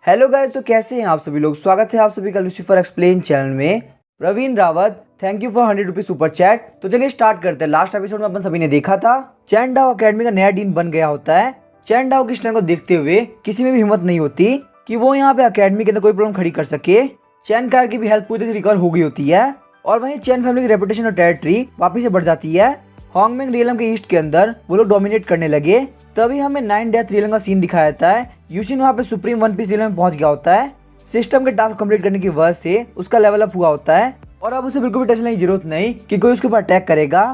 Hello guys, तो कैसे हैं आप सभी लोग। स्वागत है आप सभी का लूसीफर एक्सप्लेन चैनल में। Praveen Rawat, thank you for 100 rupees super chat. तो चलिए स्टार्ट करते हैं। लास्ट एपिसोड में अपन सभी ने देखा था चैन डाओ अकेडमी का नया डीन बन गया होता है। चैन डाओ की स्ट्रेंथ को देखते हुए किसी में भी हिम्मत नहीं होती कि वो यहाँ पे अकेडमी के अंदर कोई प्रॉब्लम खड़ी कर सके। चैन कार की भी हेल्थ पूरी तरह से रिकवर हो गई होती है और वहीं चैन फैमिली की रेपुटेशन और टेरिटरी वापिस से बढ़ जाती है। हॉन्गमेंग रियलम के ईस्ट के अंदर वो लोग डोमिनेट करने लगे। तभी हमें 9 डेथ रियलम का सीन दिखाया जाता है। यूशिन वहाँ पे सुप्रीम वन पीस रियलम में पहुंच गया होता है। सिस्टम के टास्क कंप्लीट करने की वजह से उसका लेवल अप हुआ होता है और अब उसे बिल्कुल भी टेंशन लेने की जरूरत नहीं कि कोई उसके ऊपर अटैक करेगा।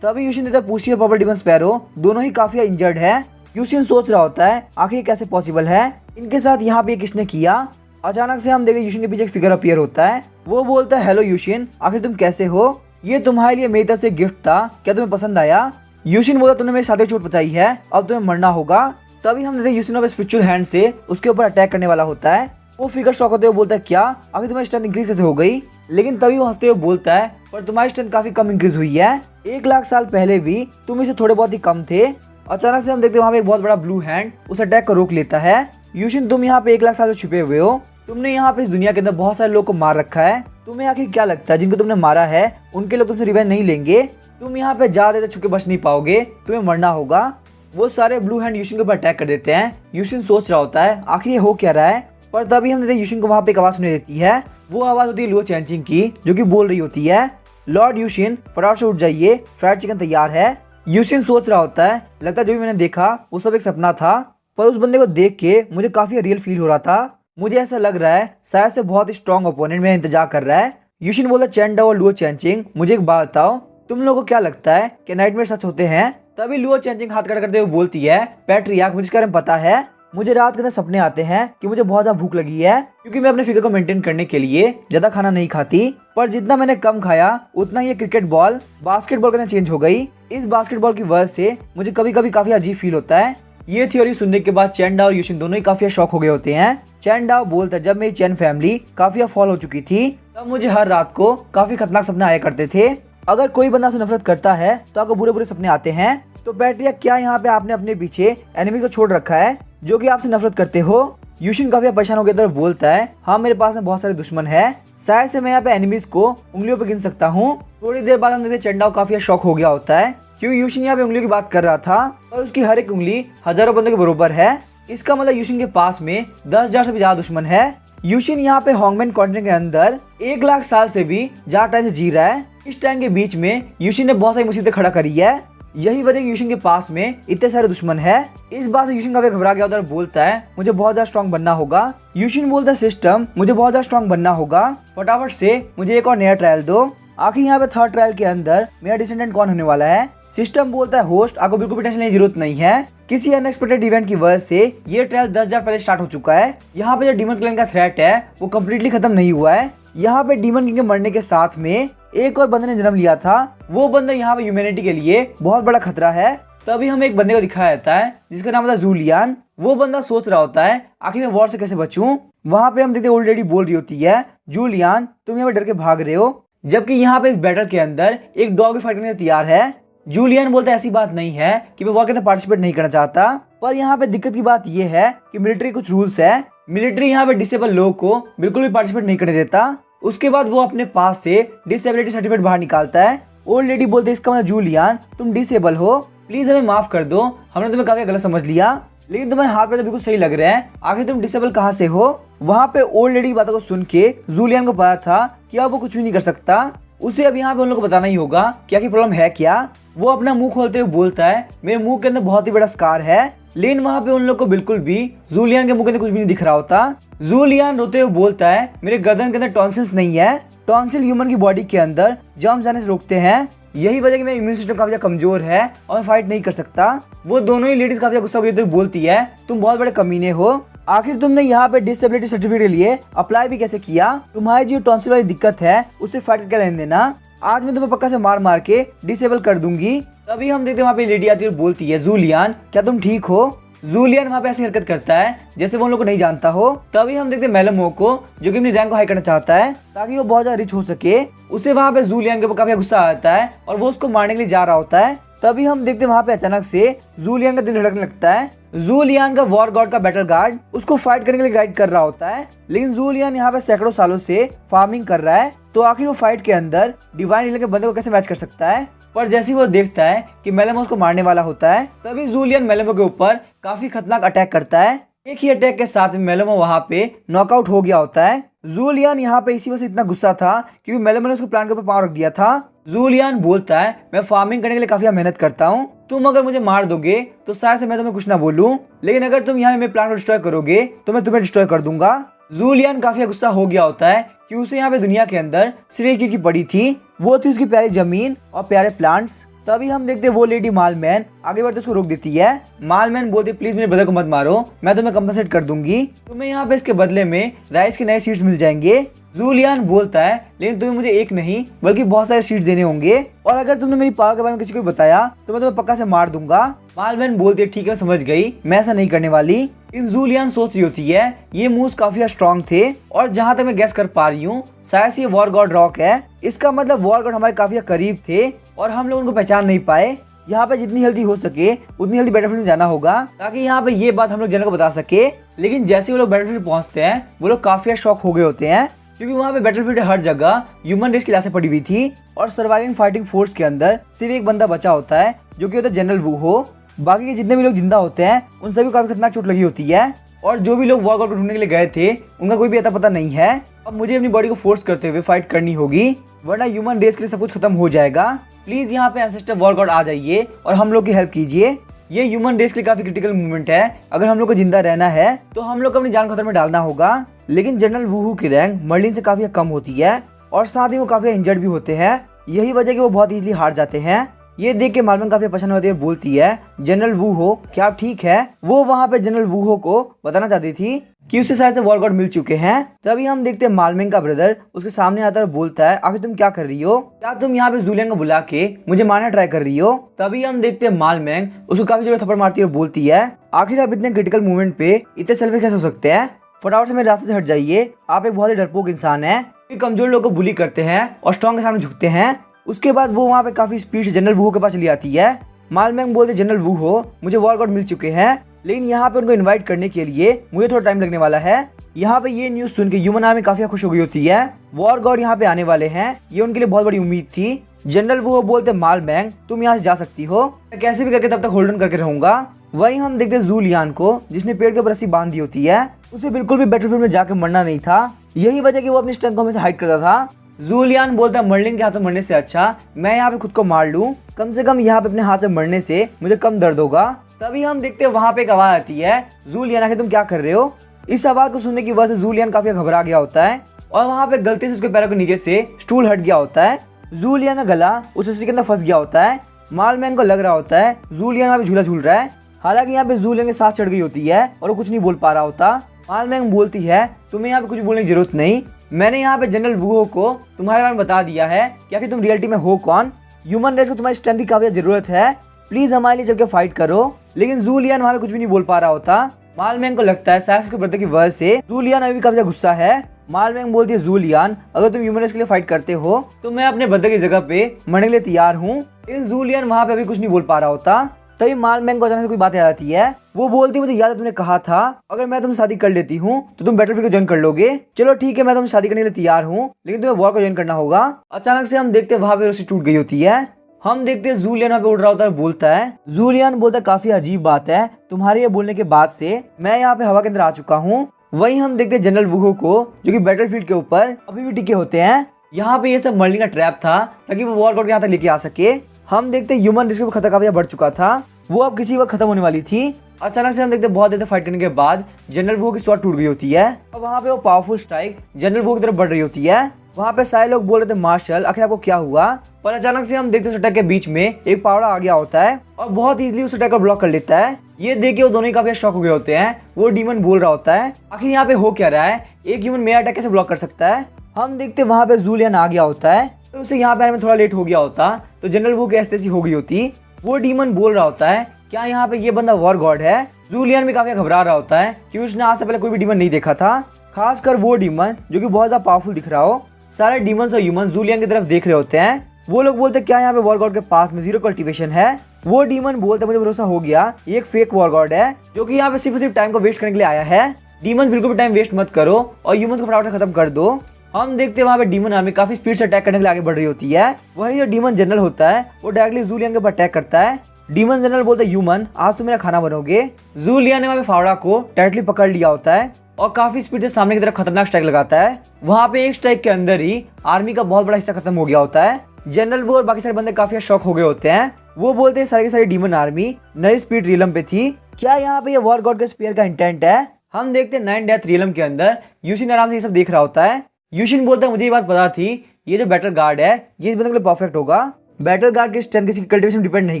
तभी यूशिन तथा पूसी और पर्पल डिमन स्पैरो दोनों ही काफी इंजर्ड है। यूशिन सोच रहा होता है आखिर कैसे पॉसिबल है, इनके साथ यहाँ पे किसने किया। अचानक से हम देखें यूशिन के पीछे एक फिगर अपीयर होता है। वो बोलता है, हेलो यूशिन, आखिर तुम कैसे हो, ये तुम्हारे लिए मेरी तरफ से गिफ्ट था, क्या तुम्हें पसंद आया। यूशिन बोला, तुमने मेरे साथ चोट पहुंचाई है, अब तुम्हें मरना होगा। तभी हम देखते यूशिन अपने स्पिरिचुअल हैंड से उसके ऊपर अटैक करने वाला होता है। वो फिगर शॉक होते हुए बोलता है, क्या आखिर तुम्हारी स्ट्रेंथ इंक्रीज कैसे हो गई। लेकिन तभी वो हंसते हुए बोलता है, पर तुम्हारी स्ट्रेंथ काफी कम इंक्रीज हुई है, 1 लाख साल पहले भी तुम इसे थोड़े बहुत ही कम थे। अचानक से हम देखते हैं वहाँ पे एक बहुत बड़ा ब्लू हैंड उस अटैक को रोक लेता है। यूशिन, तुम यहाँ पे 1 लाख साल से छुपे हुए हो, तुमने यहाँ पे इस दुनिया के अंदर बहुत सारे लोगों को मार रखा है। तुम्हें आखिर क्या लगता है जिनको तुमने मारा है उनके लोग तुमसे रिवेंज नहीं लेंगे। तुम यहाँ पे ज्यादा देर छुपके बच नहीं पाओगे, तुम्हें मरना होगा। वो सारे ब्लू हैंड यूशिन के ऊपर अटैक कर देते हैं। यूशिन सोच रहा होता है आखिर ये हो क्या रहा है, पर तभी हम देखते हैं यूशिन को वहाँ पे एक आवाज सुनाई देती है। वो आवाज होती है लुओ चैनचिंग की, जो कि बोल रही होती है, लॉर्ड यूशिन फटाफट से उठ जाइए, फ्राइड चिकन तैयार है। यूशिन सोच रहा होता है, लगता है जो भी मैंने देखा वो सब एक सपना था, पर उस बंदे को देख के मुझे काफी रियल फील हो रहा था। मुझे ऐसा लग रहा है शायद से बहुत ही स्ट्रॉन्ग ओपोनेंट मेरा इंतजार कर रहा है। यूशिन बोला, चैन डाओ और लुओ चैनचिंग, मुझे एक बात बताओ, तुम लोगों को क्या लगता है कि नाइटमेयर सच होते हैं। तभी लुओ चैनचिंग हाथ खड़ा करते हुए बोलती है, पैट्रियार्क, मुझे इसके बारे में पता है। मुझे रात के अंदर सपने आते हैं कि मुझे बहुत ज्यादा भूख लगी है, क्योंकि मैं अपने फिगर को मेंटेन करने के लिए ज्यादा खाना नहीं खाती, पर जितना मैंने कम खाया उतना ही क्रिकेट बॉल बास्केटबॉल के अंदर चेंज हो गई। इस बास्केटबॉल की वजह से मुझे कभी कभी काफी अजीब फील होता है। ये थ्योरी सुनने के बाद चैन डाओ और यूशिन दोनों ही काफी शॉक हो गए होते हैं। चैन डाओ बोलता है, जब मेरी चैन फैमिली काफी फॉल हो चुकी थी तब मुझे हर रात को काफी खतरनाक सपने आया करते थे। अगर कोई बंदा से नफरत करता है तो आपको बुरे बुरे सपने आते हैं। तो पैट्रियार्क, क्या यहाँ पे आपने अपने पीछे एनिमी को छोड़ रखा है जो कि आपसे नफरत करते हो। यूशिन काफी परेशान होकर इधर बोलता है, हाँ मेरे पास में बहुत सारे दुश्मन है, शायद से मैं यहाँ पे एनिमीज को उंगलियों पे गिन सकता हूँ। थोड़ी देर बाद हम देखते चैन डाओ काफी शॉक हो गया होता है, क्यों यूशिन यहाँ पे उंगलियों की बात कर रहा था और उसकी हर एक उंगली हजारों बंदों के बराबर है। इसका मतलब यूशिन के पास में 10,000 से भी ज्यादा दुश्मन है। यूशिन यहाँ पे हॉन्गमेन कॉन्टिनेंट के अंदर 1 लाख साल से भी ज्यादा टाइम से जी रहा है। इस टाइम के बीच में यूशिन ने बहुत सारी मुसीबतें खड़ा करी है। यही वजह कि यूशिन के पास में इतने सारे दुश्मन है। इस बात से यूशिन काफी घबरा गया और बोलता है, मुझे बहुत ज्यादा स्ट्रॉन्ग बनना होगा। यूशिन बोलता है, सिस्टम, मुझे बहुत ज्यादा स्ट्रॉन्ग बनना होगा, फटाफट से मुझे एक और नया ट्रायल दो। आखिर यहाँ पे 3rd ट्रायल के अंदर मेरा डिसेंडेंट कौन होने वाला है। सिस्टम बोलता है, होस्ट, आपको बिल्कुल भी टेंशन लेने की जरूरत नहीं है, किसी अनएक्सपेक्टेड इवेंट की वजह से ये ट्रायल 10,000 पहले स्टार्ट हो चुका है। यहाँ पे जो डीमन क्लैन का थ्रेट है वो कम्प्लीटली खत्म नहीं हुआ है। यहाँ पे डीमन किंग के मरने के साथ में एक और बंदे ने जन्म लिया था। वो बंदा यहाँ पे ह्यूमैनिटी के लिए बहुत बड़ा खतरा है। तभी हमें एक बंदे को दिखाया जाता है जिसका नाम था जूलियन। वो बंदा सोच रहा होता है आखिर मैं वॉर से कैसे बचूं। वहाँ पे हम देखते ओल्ड लेडी बोल रही होती है, जूलियन, तुम यहाँ पे डर के भाग रहे हो, जबकि यहाँ पे इस बैटल के अंदर एक डॉग फाइट करने तैयार है। जूलियन बोलता है, ऐसी बात नहीं है कि मैं वॉर के अंदर पार्टिसिपेट नहीं करना चाहता, पर यहाँ पे दिक्कत की बात यह है कि मिलिट्री कुछ रूल्स है। मिलिट्री यहाँ पे डिसेबल लोगों को बिल्कुल भी पार्टिसिपेट नहीं करने देता। उसके बाद वो अपने पास से डिसेबिलिटी सर्टिफिकेट बाहर निकालता है। ओल्ड लेडी बोलते, इसका मतलब जूलियन तुम डिसेबल हो, प्लीज हमें माफ कर दो, हमने तुम्हें काफी गलत समझ लिया, लेकिन तुम्हारे हाथ पे तो बिल्कुल सही लग रहे हैं, आखिर तुम डिसेबल कहाँ से हो। वहाँ पे ओल्ड लेडी की बातों को सुन के जूलियन को पता था कि अब वो कुछ भी नहीं कर सकता। उसे अब यहाँ पे उन लोगों को बताना ही होगा कि आखिर प्रॉब्लम है क्या। वो अपना मुंह खोलते हुए बोलता है, मेरे मुंह के अंदर बहुत ही बड़ा स्कार है। लेकिन वहाँ पे उन लोग को बिल्कुल भी जूलियन के मुंह के अंदर कुछ भी नहीं दिख रहा होता। जूलियन रोते हुए बोलता है, मेरे गर्दन के अंदर टॉन्सिल्स नहीं है, टॉन्सिल ह्यूमन की बॉडी के अंदर जर्म जाने से रोकते हैं, यही वजह कि मेरा इम्यून सिस्टम काफी कमजोर है और मैं फाइट नहीं कर सकता। वो दोनों ही लेडीज काफी गुस्सा होकर बोलती है, तुम बहुत बड़े कमीने हो, आखिर तुमने यहाँ पे डिसेबिलिटी सर्टिफिकेट के लिए अप्लाई भी कैसे किया। तुम्हारी जो टॉन्सिल वाली दिक्कत है उससे फाइट करके लेने देना, आज मैं तुम्हें पक्का से मार मार के डिसेबल कर दूंगी। तभी हम देखते हैं वहाँ पे लेडी आती है और बोलती है, जूलियन, क्या तुम ठीक हो। जूलियन वहाँ पे ऐसी हरकत करता है जैसे वो उन लोग को नहीं जानता हो। तभी हम देखते हैं मेलमो को, जो कि अपनी रैंक को हाई करना चाहता है ताकि वो बहुत ज्यादा रिच हो सके। उसे वहाँ पे जूलियन के ऊपर काफी गुस्सा आता है और वो उसको मारने के लिए जा रहा होता है। तभी हम देखते हैं वहाँ पे अचानक से जूलियन का दिल धड़कने लगता है। जूलियन का वॉर गॉड का बैटल गार्ड उसको फाइट करने के लिए गाइड कर रहा होता है, लेकिन जूलियन यहाँ पे सैकड़ों सालों से फार्मिंग कर रहा है, तो आखिर वो फाइट के अंदर डिवाइन हीलर के बंदे को कैसे मैच कर सकता है। पर जैसे ही वो देखता है कि मेलेमो उसको मारने वाला होता है, तभी जूलियन मेलेमो के ऊपर काफी खतरनाक अटैक करता है। एक ही अटैक के साथ मेलेमो वहाँ पे नॉकआउट हो गया होता है। जूलियन यहाँ पे इसी वजह से इतना गुस्सा था क्योंकि मेलेमो ने उसको प्लान के ऊपर पावर रख दिया था। जूलियन बोलता है, मैं फार्मिंग करने के लिए काफी मेहनत करता हूँ, तुम अगर मुझे मार दोगे तो शायद से मैं तुम्हें कुछ ना बोलूं, लेकिन अगर तुम यहाँ मेरे प्लान को डिस्ट्रॉय करोगे तो मैं तुम्हें डिस्ट्रॉय कर दूंगा। जूलियन काफी गुस्सा हो गया होता है कि उसे यहाँ पे दुनिया के अंदर सिर्फ एक चीज की पड़ी थी, वो थी उसकी प्यारी जमीन और प्यारे प्लांट्स। तभी हम देखते वो लेडी मालमैन आगे बढ़ते उसको रोक देती है। मालमैन बोलती, प्लीज मेरे ब्रदर को मत मारो, मैं तुम्हें कंपनसेट कर दूंगी, तुम्हें यहाँ पे इसके बदले में राइस के नए सीड्स मिल जाएंगे। जूलियन बोलता है, लेकिन तुम्हें मुझे एक नहीं बल्कि बहुत सारे सीड्स देने होंगे, और अगर तुमने मेरी पावर के बारे में किसी को बताया तो मैं तुम्हें पक्का से मार दूंगा। मालमैन बोलती है, ठीक है समझ गई, मैं ऐसा नहीं करने वाली। इन जूलियन सोच रही होती है ये मूव्स काफी स्ट्रॉन्ग थे, और जहाँ तक मैं गैस कर पा रही हूँ शायद से ये वॉर गॉड रॉक है। इसका मतलब वॉर गॉड हमारे काफी करीब थे और हम लोग उनको पहचान नहीं पाए। यहाँ पे जितनी जल्दी हो सके उतनी जल्दी बैटलफील्ड में जाना होगा ताकि यहाँ पे ये बात हम लोग जनरल को बता सके। लेकिन जैसे वो लोग बैटलफील्ड पहुँचते हैं वो लोग काफी शॉक हो गए होते हैं, क्योंकि वहाँ पे बैटलफील्ड हर जगह ह्यूमन रेस की लाशें पड़ी हुई थी और सर्वाइविंग फाइटिंग फोर्स के अंदर सिर्फ एक बंदा बचा होता है जो कि होता है जनरल वूहो। बाकी के जितने भी लोग जिंदा होते हैं उन सभी को काफी खतरनाक चोट लगी होती है, और जो भी लोग वॉर गॉड को ढूंढने के लिए गए थे उनका कोई भी अता पता नहीं है। अब मुझे अपनी बॉडी को फोर्स करते हुए फाइट करनी होगी, वरना ह्यूमन रेस के लिए सब कुछ खत्म हो जाएगा। प्लीज यहाँ पे एंसेस्टर वॉर गॉड आ जाइए और हम लोग की हेल्प कीजिए। ये ह्यूमन रेस के लिए काफी क्रिटिकल मूवमेंट है, अगर हम लोग को जिंदा रहना है तो हम लोग को अपनी जान खतरे में डालना होगा। लेकिन जनरल वूहू की रैंक मर्लिन से काफी कम होती है और साथ ही वो काफी इंजर्ड भी होते हैं, यही वजह कि वो बहुत इजीली हार जाते हैं। ये देख के मालमैन काफी परेशान होती है, बोलती है, जनरल वूहो क्या आप ठीक है? वो वहाँ पे जनरल वूहो को बताना चाहती थी कि उसे शायद से वॉर गॉड मिल चुके हैं। तभी हम देखते हैं मालमैन का ब्रदर उसके सामने आता है और बोलता है, आखिर तुम क्या कर रही हो? क्या तुम यहाँ पे जूलियन को बुला के मुझे मारना ट्राई कर रही हो? तभी हम देखते हैं मालमैन उसको काफी जोर थप्पड़ मारती है और बोलती है, आखिर आप इतने क्रिटिकल मोमेंट पे इतने सेल्फिश कैसे हो सकते हैं? फटाफट से मेरे रास्ते से हट जाइए, आप एक बहुत ही डरपोक इंसान है, कमजोर लोगों को बुली करते हैं और स्ट्रॉन्ग के सामने झुकते हैं। उसके बाद वो वहाँ पे काफी स्पीड से जनरल वूहो के पास चली आती है। मालमैन बोलते, जनरल वूहो मुझे वॉर गॉड मिल चुके हैं, लेकिन यहाँ पे उनको इनवाइट करने के लिए मुझे थोड़ा टाइम लगने वाला है। यहाँ पे ये न्यूज सुन के ह्यूमन आर्मी काफी खुश हो गई होती है, वॉर गॉड यहाँ पे आने वाले हैं, ये उनके लिए बहुत बड़ी उम्मीद थी। जनरल वूहो बोलते, मालमैन तुम यहाँ से जा सकती हो, मैं कैसे भी करके तब तक होल्ड ऑन करके रहूंगा। वहीं हम देखते जूलियन को, जिसने पेड़ के ऊपर रस्सी बांध दी होती है, उसे बिल्कुल भी बैटलफील्ड में जाके मरना नहीं था, यही वजह कि वो अपनी स्ट्रेंथ को हमेशा हाइड करता था। जूलियन बोलता है, मर्लिन के हाथों मरने से अच्छा मैं यहाँ पे खुद को मार लूं, कम से कम यहाँ पे अपने हाथ से मरने से मुझे कम दर्द होगा। तभी हम देखते हैं वहाँ पे एक आवाज आती है, जूलियन आखिर तुम क्या कर रहे हो? इस आवाज को सुनने की वजह से जूलियन काफी घबरा गया होता है और वहाँ पे गलती से उसके पैरों के नीचे से स्टूल हट गया होता है। जूलियन का गला उस रस्सी के अंदर फंस गया होता है। मालमैन को लग रहा होता है जूलियन वहाँ पे झूला झूल रहा है, हालांकि यहाँ पे जूलियन के सांस चढ़ गई होती है और वो कुछ नहीं बोल पा रहा होता। मालमैन बोलती है, तुम्हें यहाँ पे कुछ बोलने की जरूरत नहीं, मैंने यहाँ पे जनरल वूहो को तुम्हारे बारे में बता दिया है कि आखिर तुम रियलिटी में हो कौन। ह्यूमन रेस को तुम्हारी स्ट्रेंथ की काफी जरूरत है, प्लीज हमारे लिए चल के फाइट करो। लेकिन जूलियन वहाँ पे कुछ भी नहीं बोल पा रहा होता। मालमैन को लगता है शायद उसके ब्रदर की वजह से जूलियन अभी काफी गुस्सा है। मालमैन बोलती है, जूलियन अगर तुम ह्यूमन रेस के लिए फाइट करते हो तो मैं अपने ब्रदर की जगह पे मरने के लिए तैयार हूँ। लेकिन जूलियन वहाँ पे अभी कुछ नहीं बोल पा रहा होता। तभी मालमैन को अचानक से कोई बात याद आती है, वो बोलती है, मुझे याद है तुमने कहा था अगर मैं तुमसे शादी कर लेती हूँ तो तुम बैटलफील्ड को ज्वाइन कर लोगे। चलो ठीक है, मैं तुमसे शादी करने के लिए तैयार हूँ, लेकिन तुम्हें वॉर को ज्वाइन करना होगा। अचानक से हम देखते हैं वहाँ पे रस्सी टूट गई होती है। हम देखते हैं जूलियन वहाँ पे उड़ रहा होता है, बोलता है, जूलियन बोलता है, काफी अजीब बात है, तुम्हारे ये बोलने के बाद से मैं यहाँ पे हवा के अंदर आ चुका हूँ। वहीं हम देखते हैं जनरल वूहो को, जो कि बैटलफील्ड के ऊपर अभी भी टिके होते हैं। यहाँ पे ये सब मर्लिन का ट्रैप था ताकि वो वॉर गॉड यहाँ तक लेके आ सके। हम देखते हैं ह्यूमन रेस का खतरा काफी बढ़ चुका था, वो अब किसी वक्त खत्म होने वाली थी। अचानक से हम देखते हैं बहुत देर तक फाइट करने के बाद जनरल वूहो की स्वॉर्ड टूट गई होती है और वहाँ पे वो पावरफुल स्ट्राइक जनरल वूहो की तरफ बढ़ रही होती है। वहाँ पे सारे लोग बोल रहे थे, मार्शल आखिर आपको क्या हुआ? पर अचानक से हम देखते हैं उस अटैक के बीच में एक पावड़ा आ गया होता है और बहुत इजीली उस अटैक को ब्लॉक कर लेता है। ये देख के वो दोनों ही काफी शॉक हो गए होते हैं। वो डीमन बोल रहा होता है, आखिर यहाँ पे हो क्या रहा है, एक ह्यूमन मेरा अटैक कैसे ब्लॉक कर सकता है? हम देखते हैं वहाँ पे जूलियन आ गया होता है, तो उसे यहाँ पे आने में थोड़ा लेट हो गया होता, तो जनरल वूहो की ऐसी हो गई होती। वो डीमन बोल रहा होता है, क्या यहाँ पे ये बंदा वॉर गॉड है? जूलियन भी काफी घबरा रहा होता है क्योंकि उसने आज से पहले कोई भी डीमन नहीं देखा था, खासकर वो डीमन जो कि बहुत ज्यादा पावरफुल दिख रहा हो। सारे डीमंस और ह्यूमन जूलियन की तरफ देख रहे होते हैं। वो लोग बोलते हैं, क्या यहाँ पे वॉर गॉड के पास में जीरो कल्टीवेशन है? वो डीमन बोलता मुझे भरोसा हो गया, ये एक फेक वॉर गॉड है जो कि यहाँ पे सिर्फ टाइम को वेस्ट करने के लिए आया है। डीमन बिल्कुल भी टाइम वेस्ट मत करो और ह्यूमंस को फटाफट खत्म कर दो। हम देखते हैं वहाँ पे डीमन आर्मी काफी स्पीड से अटैक करने के लिए आगे बढ़ रही होती है। वहीं जो डीमन जनरल होता है वो डायरेक्टली जूलियन के ऊपर अटैक करता है। डीमन जनरल बोलता है ह्यूमन आज तुम मेरा खाना बनोगे। जूलियन ने वहाँ पे फावड़ा को टाइटली पकड़ लिया होता है और काफी स्पीड से सामने की तरफ खतरनाक स्ट्राइक लगाता है। वहाँ पे एक स्ट्राइक के अंदर ही आर्मी का बहुत बड़ा हिस्सा खत्म हो गया होता है। जनरल वो और बाकी सारे बंदे काफी शॉक हो गए होते हैं। वो बोलते हैं सारी की सारी डीमन आर्मी नई स्पीड रियलम पे थी। क्या यहाँ पे ये वॉर गॉड के स्पीयर का इंटेंट है? हम देखते हैं 9 डेथ रियलम के अंदर यूशिन आराम से ये सब देख रहा होता है। यूशिन बोलता है मुझे ये बात पता थी, ये जो बैटल गार्ड है ये इस बंदे के लिए परफेक्ट होगा। बैटल गार्ड की स्ट्रेंथ किसी कल्टीवेशन डिपेंड नहीं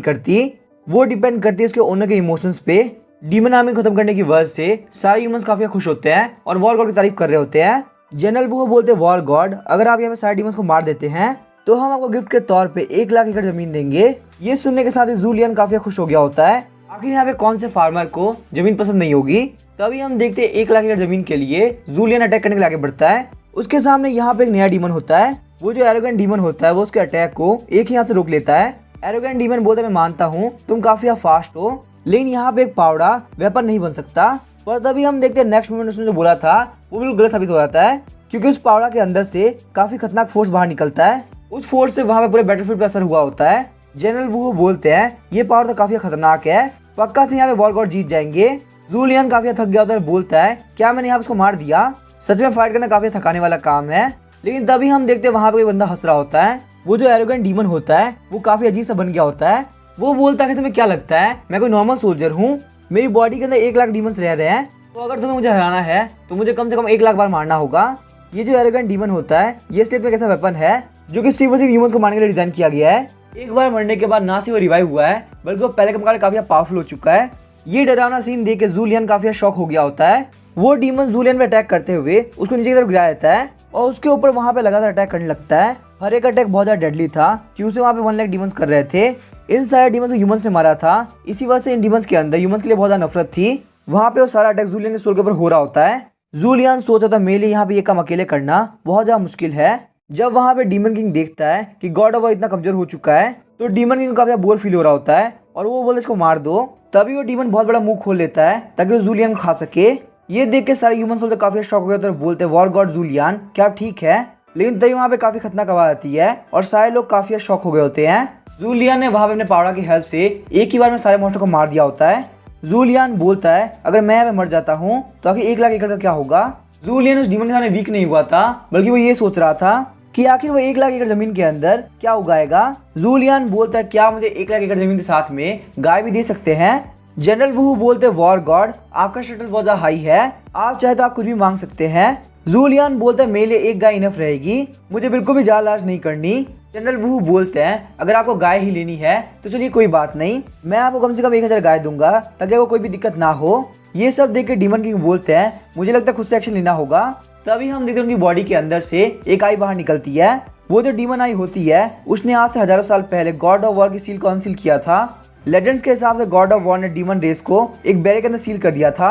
करती, वो डिपेंड करती है उसके ओनर के इमोशंस पे। डीमन आर्मी खत्म करने की वजह से सारे ह्यूमंस काफी खुश होते हैं और वॉर गॉड की तारीफ कर रहे होते हैं। जनरल वो बोलते हैं वॉर गॉड अगर आप यहाँ पे सारे डीमंस को मार देते हैं तो हम आपको गिफ्ट के तौर पे 1 लाख एकड़ जमीन देंगे। ये सुनने के साथ ही जूलियन काफी खुश हो गया होता है। आखिर यहाँ पे कौन से फार्मर को जमीन पसंद नहीं होगी। तभी हम देखते हैं 1 लाख एकड़ जमीन के लिए जूलियन अटैक करने के लिए आगे बढ़ता है। उसके सामने यहाँ पे एक नया डीमन होता है। वो जो एरोगेंट डीमन होता है वो उसके अटैक को एक ही हाथ से रोक लेता है। एरोगेंट डीमन बोलता है मैं मानता हूँ तुम काफी फास्ट हो, लेकिन यहाँ पे एक पावड़ा वेपन नहीं बन सकता। पर तभी हम देखते हैं नेक्स्ट मोमेंट उसने जो बोला था वो बिल्कुल गलत साबित हो जाता है, क्योंकि उस पावड़ा के अंदर से काफी खतरनाक फोर्स बाहर निकलता है। उस फोर्स से वहाँ पे पूरे बैटलफील्ड पे असर हुआ होता है। जनरल वो बोलते हैं ये पावर तो काफी खतरनाक है, पक्का से यहाँ पे वॉर गॉड जीत जाएंगे। जूलियन काफी थक गया होता है, बोलता है क्या मैंने यहाँ उसको मार दिया? सच में फाइट करना काफी थकाने वाला काम है। लेकिन तभी हम देखते हैं वहाँ पे कोई बंदा हंस रहा होता है। वो जो एरोगेंट डीमन होता है वो काफी अजीब सा बन गया होता है। वो बोलता है तुम्हें क्या लगता है मैं कोई नॉर्मल सोल्जर हूँ? मेरी बॉडी के अंदर 1 लाख डीमंस रह रहे हैं, तो अगर तुम्हें मुझे हराना है तो मुझे कम से कम 1 लाख बार मारना होगा। ये जो एरोगेंट डीमन होता है ये स्टेट में एक ऐसा वेपन है जो कि सिर्फ ह्यूमंस को मारने के लिए डिजाइन किया गया है। एक बार मरने के बाद ना सिर्फ वो रिवाइव हुआ है बल्कि वो पहले के मुकाबले काफी पावरफुल हो चुका है। ये डरावना सीन देख के जूलियन काफी शॉक हो गया होता है। वो डीमन जूलियन पे अटैक करते हुए उसको नीचे की तरफ गिरा देता है और उसके ऊपर वहाँ पे लगातार अटैक करने लगता है। हर एक अटैक बहुत ज्यादा डेडली था क्योंकि वहाँ पे 1 लाख डीमंस कर रहे थे। इन सारे डीमंस को ह्यूमंस ने मारा था, इसी वजह से इन डीमंस के अंदर ह्यूमंस के लिए बहुत ज्यादा नफरत थी। वहाँ पे वो सारा अटैक जूलियन के सोल के ऊपर हो रहा होता है। जूलियन सोचा था मेरे लिए यहाँ पे ये काम अकेले करना बहुत ज्यादा मुश्किल है। जब वहाँ पे डीमन किंग देखता है कि गॉड ऑफ वॉर इतना कमजोर हो चुका है तो डीमन किंग को काफी बोर फील हो रहा होता है और वो बोलते इसको मार दो। तभी वो डीमन बहुत बड़ा मुंह खोल लेता है ताकि वो जूलियन को खा सके। ये देख के सारे ह्यूमंस बोलते काफी शॉक हो गए और बोलते वॉर गॉड जूलियन क्या आप ठीक है? लेकिन तभी वहाँ पे काफी खतरनाक आवाज आती है और सारे लोग काफी शॉक हो गए होते हैं। जूलियन ने वहाँ पे अपने पावड़ा की हेल्प से एक ही बार में सारे मॉन्स्टर को मार दिया होता है। जूलियन बोलता है अगर मैं यहाँ पे मर जाता हूँ तो आखिर 1 लाख एकड़ का क्या होगा? जूलियन उस डीमन के सामने वीक नहीं हुआ था, बल्कि वो ये सोच रहा था कि आखिर वो 1 लाख एकड़ जमीन के अंदर क्या उगाएगा। जूलियन बोलता है क्या मुझे 1 लाख एकड़ जमीन के साथ में गाय भी दे सकते हैं? जनरल वू बोलते वॉर गॉड आपका स्टेटस बहुत ज्यादा हाई है, आप चाहे तो आप कुछ भी मांग सकते हैं। जूलियन बोलता है मेरे लिए 1 गाय इनफ रहेगी, मुझे बिल्कुल भी जालाज नहीं करनी। जनरल वू बोलते हैं अगर आपको गाय ही लेनी है तो चलिए कोई बात नहीं, मैं आपको कम से कम 1000 गाय दूंगा ताकि आपको कोई भी दिक्कत ना हो। ये सब देख के डीमन किंग बोलते हैं मुझे लगता है खुद से एक्शन लेना होगा। तभी हम देखते हैं उनकी बॉडी के अंदर से एक आई बाहर निकलती है। वो जो डीमन आई होती है उसने आज से हजारों साल पहले गॉड ऑफ वॉर की सील को अनसील किया था। लेजेंड्स के हिसाब से गॉड ऑफ वॉर ने डीमन रेस को एक बैरक के अंदर सील कर दिया था।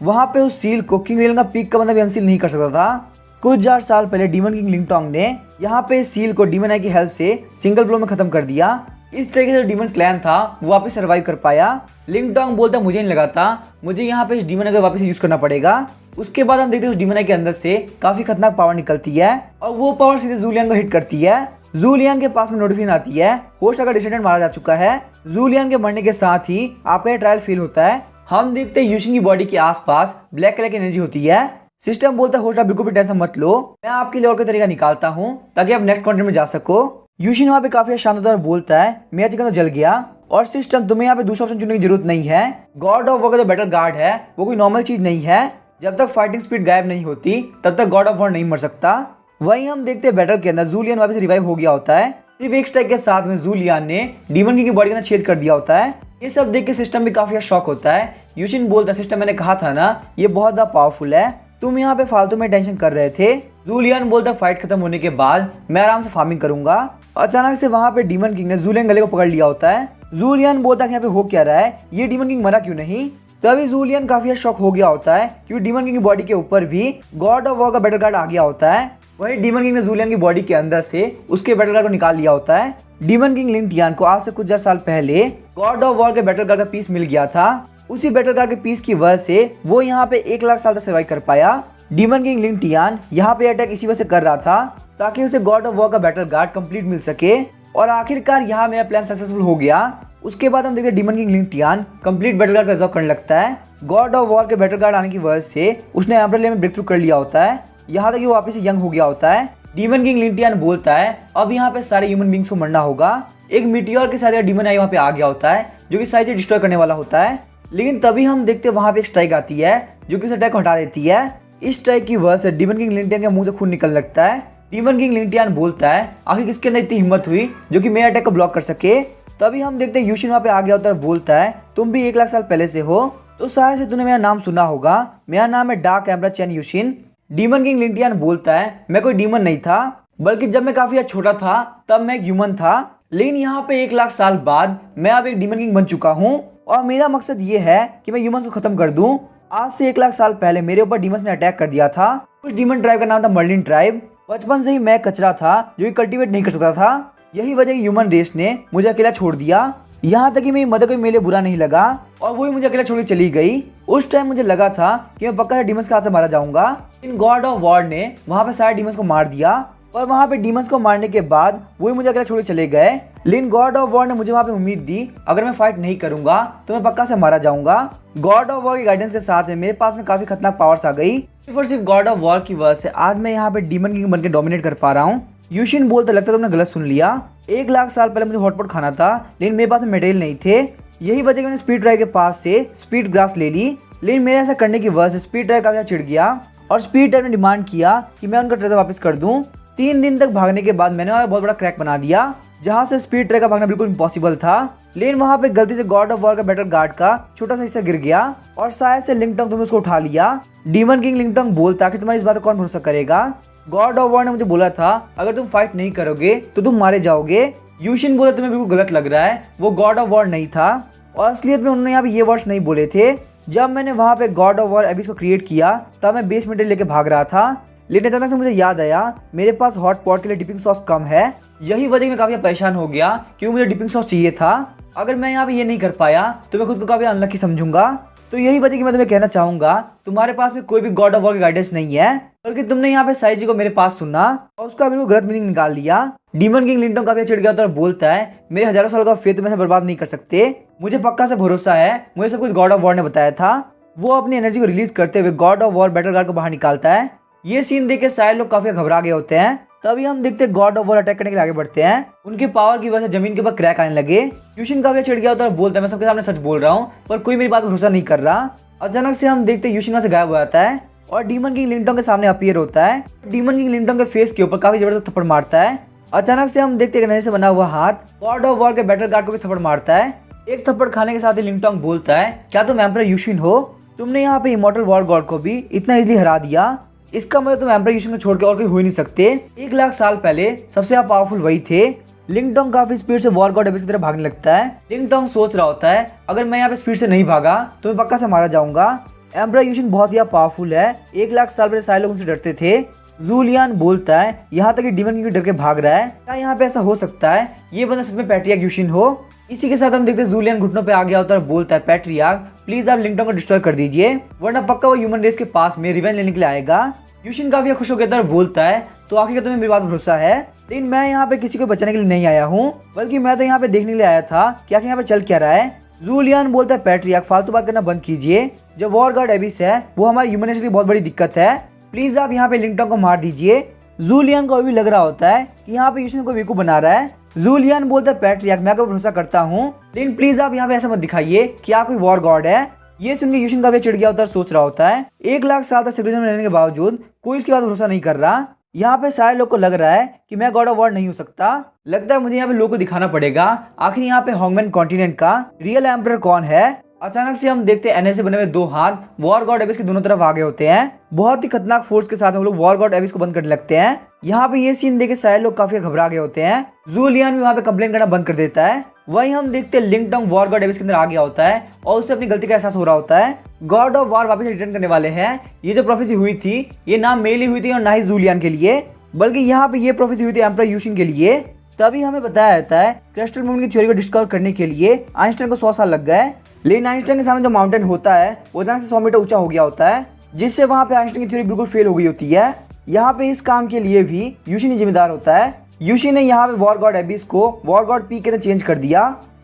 वहाँ पे उस सील को किंग रेलन का पीक का बंदा भी अनसील नहीं कर सकता था। कुछ 1000 साल पहले डीमन किंग लिंगटोंग ने यहाँ पे सील को डीमन आई की हेल्प से सिंगल ब्लो में खत्म कर दिया। इस तरीके से डीमन क्लैन था वो वापस सर्वाइव कर पाया। लिंगटोंग बोलता मुझे नहीं लगाता मुझे यहाँ पे इस डीमन आई को वापस यूज करना पड़ेगा। उसके बाद हम देखते हैं उस डीमन आई के अंदर से काफी खतरनाक पावर निकलती है और वो पावर सीधे जूलियन को हिट करती है। जूलियन के पास में नोटिफिकेशन आती है होस्ट का डिसेंडेंट मारा जा चुका है। जूलियन के मरने के साथ ही आपका ये ट्रायल फेल होता है। हम देखते हैं यूशिन की बॉडी के आसपास ब्लैक कलर की एनर्जी होती है। सिस्टम बोलता है होस्ट आप बिल्कुल भी टेंशन मत लो, मैं आपके लिए और कोई तरीका निकालता हूँ ताकि आप नेक्स्ट कॉन्टिनेंट में जा सको। यूशिन वहाँ पे काफी शानदार बोलता है मेरा चिकन तो जल गया और सिस्टम तुम्हें यहाँ पे दूसरा ऑप्शन चुनने की जरूरत नहीं है। गॉड ऑफ वॉर का जो बैटल गार्ड है वो कोई नॉर्मल चीज नहीं है, जब तक फाइटिंग स्पीड गायब नहीं होती तब तक गॉड ऑफ वॉर नहीं मर सकता। वहीं हम देखते हैं बैटल के अंदर जूलियन वापस रिवाइव हो गया होता है। सिर्फ एक स्ट्राइक के साथ में जूलियन ने डीमन किंग की बॉडी के अंदर छेद कर दिया होता है। ये सब देख के सिस्टम भी काफी शॉक होता है। यूशिन बोलता है सिस्टम मैंने कहा था ना ये बहुत ज्यादा पावरफुल है, तुम यहाँ पे फालतू में टेंशन कर रहे थे। जूलियन बोलता फाइट खत्म होने के बाद मैं आराम से फार्मिंग करूंगा। अचानक से वहाँ पे डीमन किंग ने जूलियन गले को पकड़ लिया होता है। जूलियन बोलता है यहाँ पे हो क्या रहा है, ये डीमन किंग मरा क्यों नहीं? तभी जूलियन काफी शॉक हो गया होता है क्योंकि डीमन किंग की बॉडी के ऊपर भी गॉड ऑफ वॉर का बैटल गार्ड आ गया होता है। वहीं डीमन किंग ने जूलियन की बॉडी के अंदर से उसके बैटल गार्ड को निकाल लिया होता है। डीमन किंग लिंग टियान को आज से कुछ 1000 साल पहले गॉड ऑफ वॉर के बैटल कार्ड का पीस मिल गया था। उसी बैटल कार्ड के पीस की वजह से वो यहाँ पे 1 लाख साल तक सर्वाइव कर पाया। डीमन किंग लिंग टियान यहाँ पे अटैक इसी वजह से कर रहा था ताकि उसे गॉड ऑफ वॉर का बैटल कार्ड कंप्लीट मिल सके, और आखिरकार यहाँ मेरा प्लान सक्सेसफुल हो गया। उसके बाद हम देखते हैं demon king Ling Tian complete battle card का रिजॉल्व करने लगता है। गॉड ऑफ वॉर के बैटल कार्ड आने की वजह से उसने एम्परर लेयर में ब्रेक थ्रू कर लिया होता है, यहाँ तक कि वो वापस से यंग हो गया होता है। डीमन किंग लिंग टियान बोलता है अब यहाँ पे सारे ह्यूमन बींग्स को मरना होगा। एक मीटियोर के साथ डीमन आई वहाँ पे आ गया होता है जो कि सारी चीज डिस्ट्रॉय करने वाला होता है, लेकिन तभी हम देखते हैं वहाँ पे एक स्ट्राइक आती है जो कि उस अटैक को हटा देती है। इस स्ट्राइक की वजह से डीमन किंग लिंग टियान के मुंह से खून निकल लगता है। डीमन किंग लिंग टियान बोलता है आखिर किसके अंदर इतनी हिम्मत हुई जो कि मेरे अटैक को ब्लॉक कर सके। तभी हम देखते हैं यूशिन वहाँ पे आ गया होता है और बोलता है तुम भी 1 लाख साल पहले से हो तो शायद से तूने मेरा नाम सुना होगा, मेरा नाम है dark emperor Chen Yushin. Demon king Ling Tian बोलता है मैं कोई डीमन नहीं था, बल्कि जब मैं काफी छोटा था तब मैं एक ह्यूमन था, लेकिन यहाँ पे 1 लाख साल बाद मैं अब एक डीमन किंग बन चुका हूँ और मेरा मकसद ये है कि मैं ह्यूमंस को खत्म कर दूं। आज से 1 लाख साल पहले मेरे ऊपर डीमंस ने अटैक कर दिया था। उस डीमन ट्राइब का नाम था मर्लिन ट्राइब। बचपन से ही मैं कचरा था जो कि कल्टीवेट नहीं कर सकता था, यही वजह कि ह्यूमन रेस ने मुझे अकेला छोड़ दिया। यहाँ तक कि मेरी मदर को मेरे लिए बुरा नहीं लगा और वही मुझे अकेला छोड़ के चली गई। उस टाइम मुझे लगा था कि मैं पक्का डीमंस के हाथ से मारा जाऊंगा। इन गॉड ऑफ वॉर ने वहाँ पे सारे डीमंस को मार दिया और वहाँ पे डीमंस को मारने के बाद वही मुझे अकेला छोड़ के चले गए। लेकिन गॉड ऑफ वॉर ने मुझे वहाँ पे उम्मीद दी अगर मैं फाइट नहीं करूंगा तो मैं पक्का से मारा जाऊंगा। गॉड ऑफ वॉर की गाइडेंस के साथ में मेरे पास में काफी खतरनाक पावर्स आ गई। सिर्फ और सिर्फ गॉड ऑफ वॉर की वजह से आज मैं यहाँ पे डीमन किंग बन के डोमिनेट कर पा रहा हूँ। यूशिन बोलता लगता तुमने गलत सुन लिया, 1 लाख साल पहले मुझे हॉटपॉट खाना था लेकिन मेरे पास मटेरियल नहीं थे, यही वजह कि मैंने स्पीड ड्राइव के पास से स्पीड ग्रास ले ली। लेकिन मेरे ऐसा करने की वजह से स्पीड ड्राइव काफी चिढ़ गया और स्पीड ड्राइव ने डिमांड किया कि मैं उनका ट्रेजर वापस कर दूं। 3 दिन तक भागने के बाद मैंने वहाँ बहुत बड़ा क्रैक बना दिया जहाँ से स्पीड ट्रैक का भागना बिल्कुल इम्पॉसिबल था। लेकिन वहाँ पे गलती से गॉड ऑफ वॉर का बैटल गार्ड का छोटा सा हिस्सा गिर गया और शायद से लिंगटंग तुमने उसको उठा लिया। डीमन किंग लिंगटंग बोलता कि तुम्हारी इस बात का कौन भरोसा करेगा, गॉड ऑफ वॉर ने मुझे बोला था अगर तुम फाइट नहीं करोगे तो तुम मारे जाओगे। यूशिन बोला तुम्हें बिल्कुल गलत लग रहा है, वो गॉड ऑफ वॉर नहीं था और असलियत में उन्होंने यहाँ पे ये वर्ड्स नहीं बोले थे। जब मैंने वहाँ पे गॉड ऑफ वॉर एबिस को क्रिएट किया तब मैं बेस मटेरियल लेके भाग रहा था, लेकिन अचानक से मुझे याद आया मेरे पास हॉट पॉट के लिए डिपिंग सॉस कम है, यही वजह मैं काफी परेशान हो गया क्योंकि मुझे डिपिंग सॉस चाहिए था। अगर मैं यहाँ पे ये नहीं कर पाया तो मैं खुद को काफी अनलकी समझूंगा। तो यही वजह कि मैं तुम्हें कहना चाहूंगा तुम्हारे पास में कोई भी गॉड ऑफ वॉर की गाइडेंस नहीं है, बल्कि तुमने यहाँ पे साइजी को मेरे पास सुना और उसका बिल्कुल गलत मीनिंग निकाल लिया। डीमन किंग लिंगटंग काफी चिढ़ गया और बोलता है मेरे हजारों साल का फेथ तुम ऐसे बर्बाद नहीं कर सकते, मुझे पक्का से भरोसा है, मुझे सब कुछ गॉड ऑफ वॉर ने बताया था। वो अपनी एनर्जी को रिलीज करते हुए God of war battle guard को बाहर निकालता है। ये सीन देख के सारे लोग काफी घबरा गए होते हैं। तभी हम देखते हैं गॉड ऑफ वॉर अटैक करने के लिए आगे बढ़ते हैं। उनके पावर की वजह से जमीन के ऊपर क्रैक आने लगे। यूशिन काफी चिढ़ गया होता है और बोलता है मैं सबके सामने सच बोल रहा हूँ पर कोई मेरी बात पर भरोसा नहीं कर रहा। अचानक से हम देखते हैं यूशिन वहां से गायब हो जाता है और डीमन किंग लिंगटंग के सामने अपीयर होता है। डीमन किंग लिंगटंग के फेस के ऊपर काफी जबरदस्त थप्पड़ मारता है। अचानक से हम देखते हैं एनर्जी से बना हुआ हाथ गॉड ऑफ वॉर के बैटल गार्ड को भी थप्पड़ मारता है। एक थप्पड़ खाने के साथ ही लिंगटंग बोलता है क्या तुम एम्परर यूशिन हो, तुमने यहाँ पे इमॉर्टल वॉर गॉड को भी इतना इजीली हरा दिया, इसका मतलब तुम एम्परर यूशिन को छोड़ के और कोई हो ही नहीं सकते। 1 लाख साल पहले सबसे ज्यादा पावरफुल वही थे। लिंगटंग काफी स्पीड से वॉर गॉड एबिस की तरफ भागने लगता है। लिंगटंग सोच रहा होता है अगर मैं यहाँ पे स्पीड से नहीं भागा तो मैं पक्का से मारा जाऊंगा। एम्परर यूशिन बहुत ही पावरफुल है, 1 लाख साल पहले सारे लोग उनसे डरते थे। जूलियन बोलता है यहाँ तक कि डीमन किंग डर के भाग रहा है, क्या यहाँ पे ऐसा हो सकता है ये बंदा सच में पैट्रियार्क यूशिन हो। इसी के साथ हम देखते हैं जूलियन घुटनों पे आ गया होता है और बोलता है पैट्रियार्क प्लीज आप लिंगटंग को डिस्ट्रॉय कर दीजिए वरना पक्का वो ह्यूमन रेस के पास में रिवेंज लेने के लिए आएगा। यूशिन काफी खुश हो गया और बोलता है तो आखिर तुम्हें मेरी बात भरोसा है, लेकिन मैं यहाँ पे किसी को बचाने के लिए नहीं आया हूँ, बल्कि मैं तो यहाँ पे देखने के लिए आया था कि आखिर यहाँ पे चल क्या रहा है। जूलियन बोलता है पैट्रियार्क फालतू बात करना बंद कीजिए, जो वॉर गॉड एबिस है वो हमारे ह्यूमन रेस की बहुत बड़ी दिक्कत है, प्लीज आप यहाँ पे लिंगटंग को मार दीजिए। जूलियन को अभी लग रहा होता है कि यहाँ पे यूशिन को बेवकूफ बना रहा है। जूलियन बोलता है पैट्रियार्क मैं आपको भरोसा करता हूँ, लेकिन प्लीज आप यहाँ पे ऐसा मत दिखाइए कि आप कोई वॉर गॉड है। ये सुन के यूशिन काफी चिढ़ गया होता है, सोच रहा होता है 1 लाख साल तक सिविलाइजेशन में रहने के बावजूद कोई इसकी बात भरोसा नहीं कर रहा। यहाँ पे सारे लोग को लग रहा है कि मैं गॉड ऑफ वॉर नहीं हो सकता, लगता है मुझे यहाँ पे लोगों को दिखाना पड़ेगा आखिर यहाँ पे हॉन्गमैन कॉन्टिनेंट का रियल एम्परर कौन है। अचानक से हम देखते हैं एनर्जी से बने हुए 2 हाथ वॉर गॉड एबिस के दोनों तरफ आगे होते हैं। बहुत ही खतरनाक फोर्स के साथ हम लोग वॉर गॉड एबिस को बंद करने लगते हैं। यहाँ पे ये सीन देख के सारे लोग काफी घबरा गए होते हैं। जूलियन भी वहाँ पे कंप्लेन करना बंद कर देता है। वहीं हम देखते हैं लिंगटंग वॉर गॉड एबिस के अंदर आ गया होता है और उसे अपनी गलती का एहसास हो रहा होता है। गॉड ऑफ वॉर वापस रिटर्न करने वाले हैं। ये जो प्रोफेसी हुई थी ये ना मेरे लिए हुई थी और ना ही जूलियन के लिए, बल्कि यहाँ पे ये प्रोफेसी हुई थी एम्परर यूशिन के लिए। तभी हमें बताया जाता है क्रिस्टल मूवमेंट की थ्योरी को डिस्कवर करने के लिए आइंस्टाइन को 100 साल लग गए। लेकिन आइंस्टाइन के सामने जो माउंटेन होता है वो अचानक से 100 मीटर ऊंचा हो गया होता है, जिससे वहां पे आइंस्टाइन की थ्योरी बिल्कुल फेल हो गई होती है। यहाँ पे इस काम के लिए भी यूशी ने जिम्मेदार होता है। यूशी ने यहाँ पे वॉर गॉड एबिस को वॉर गॉड पी के अंदर चेंज कर दिया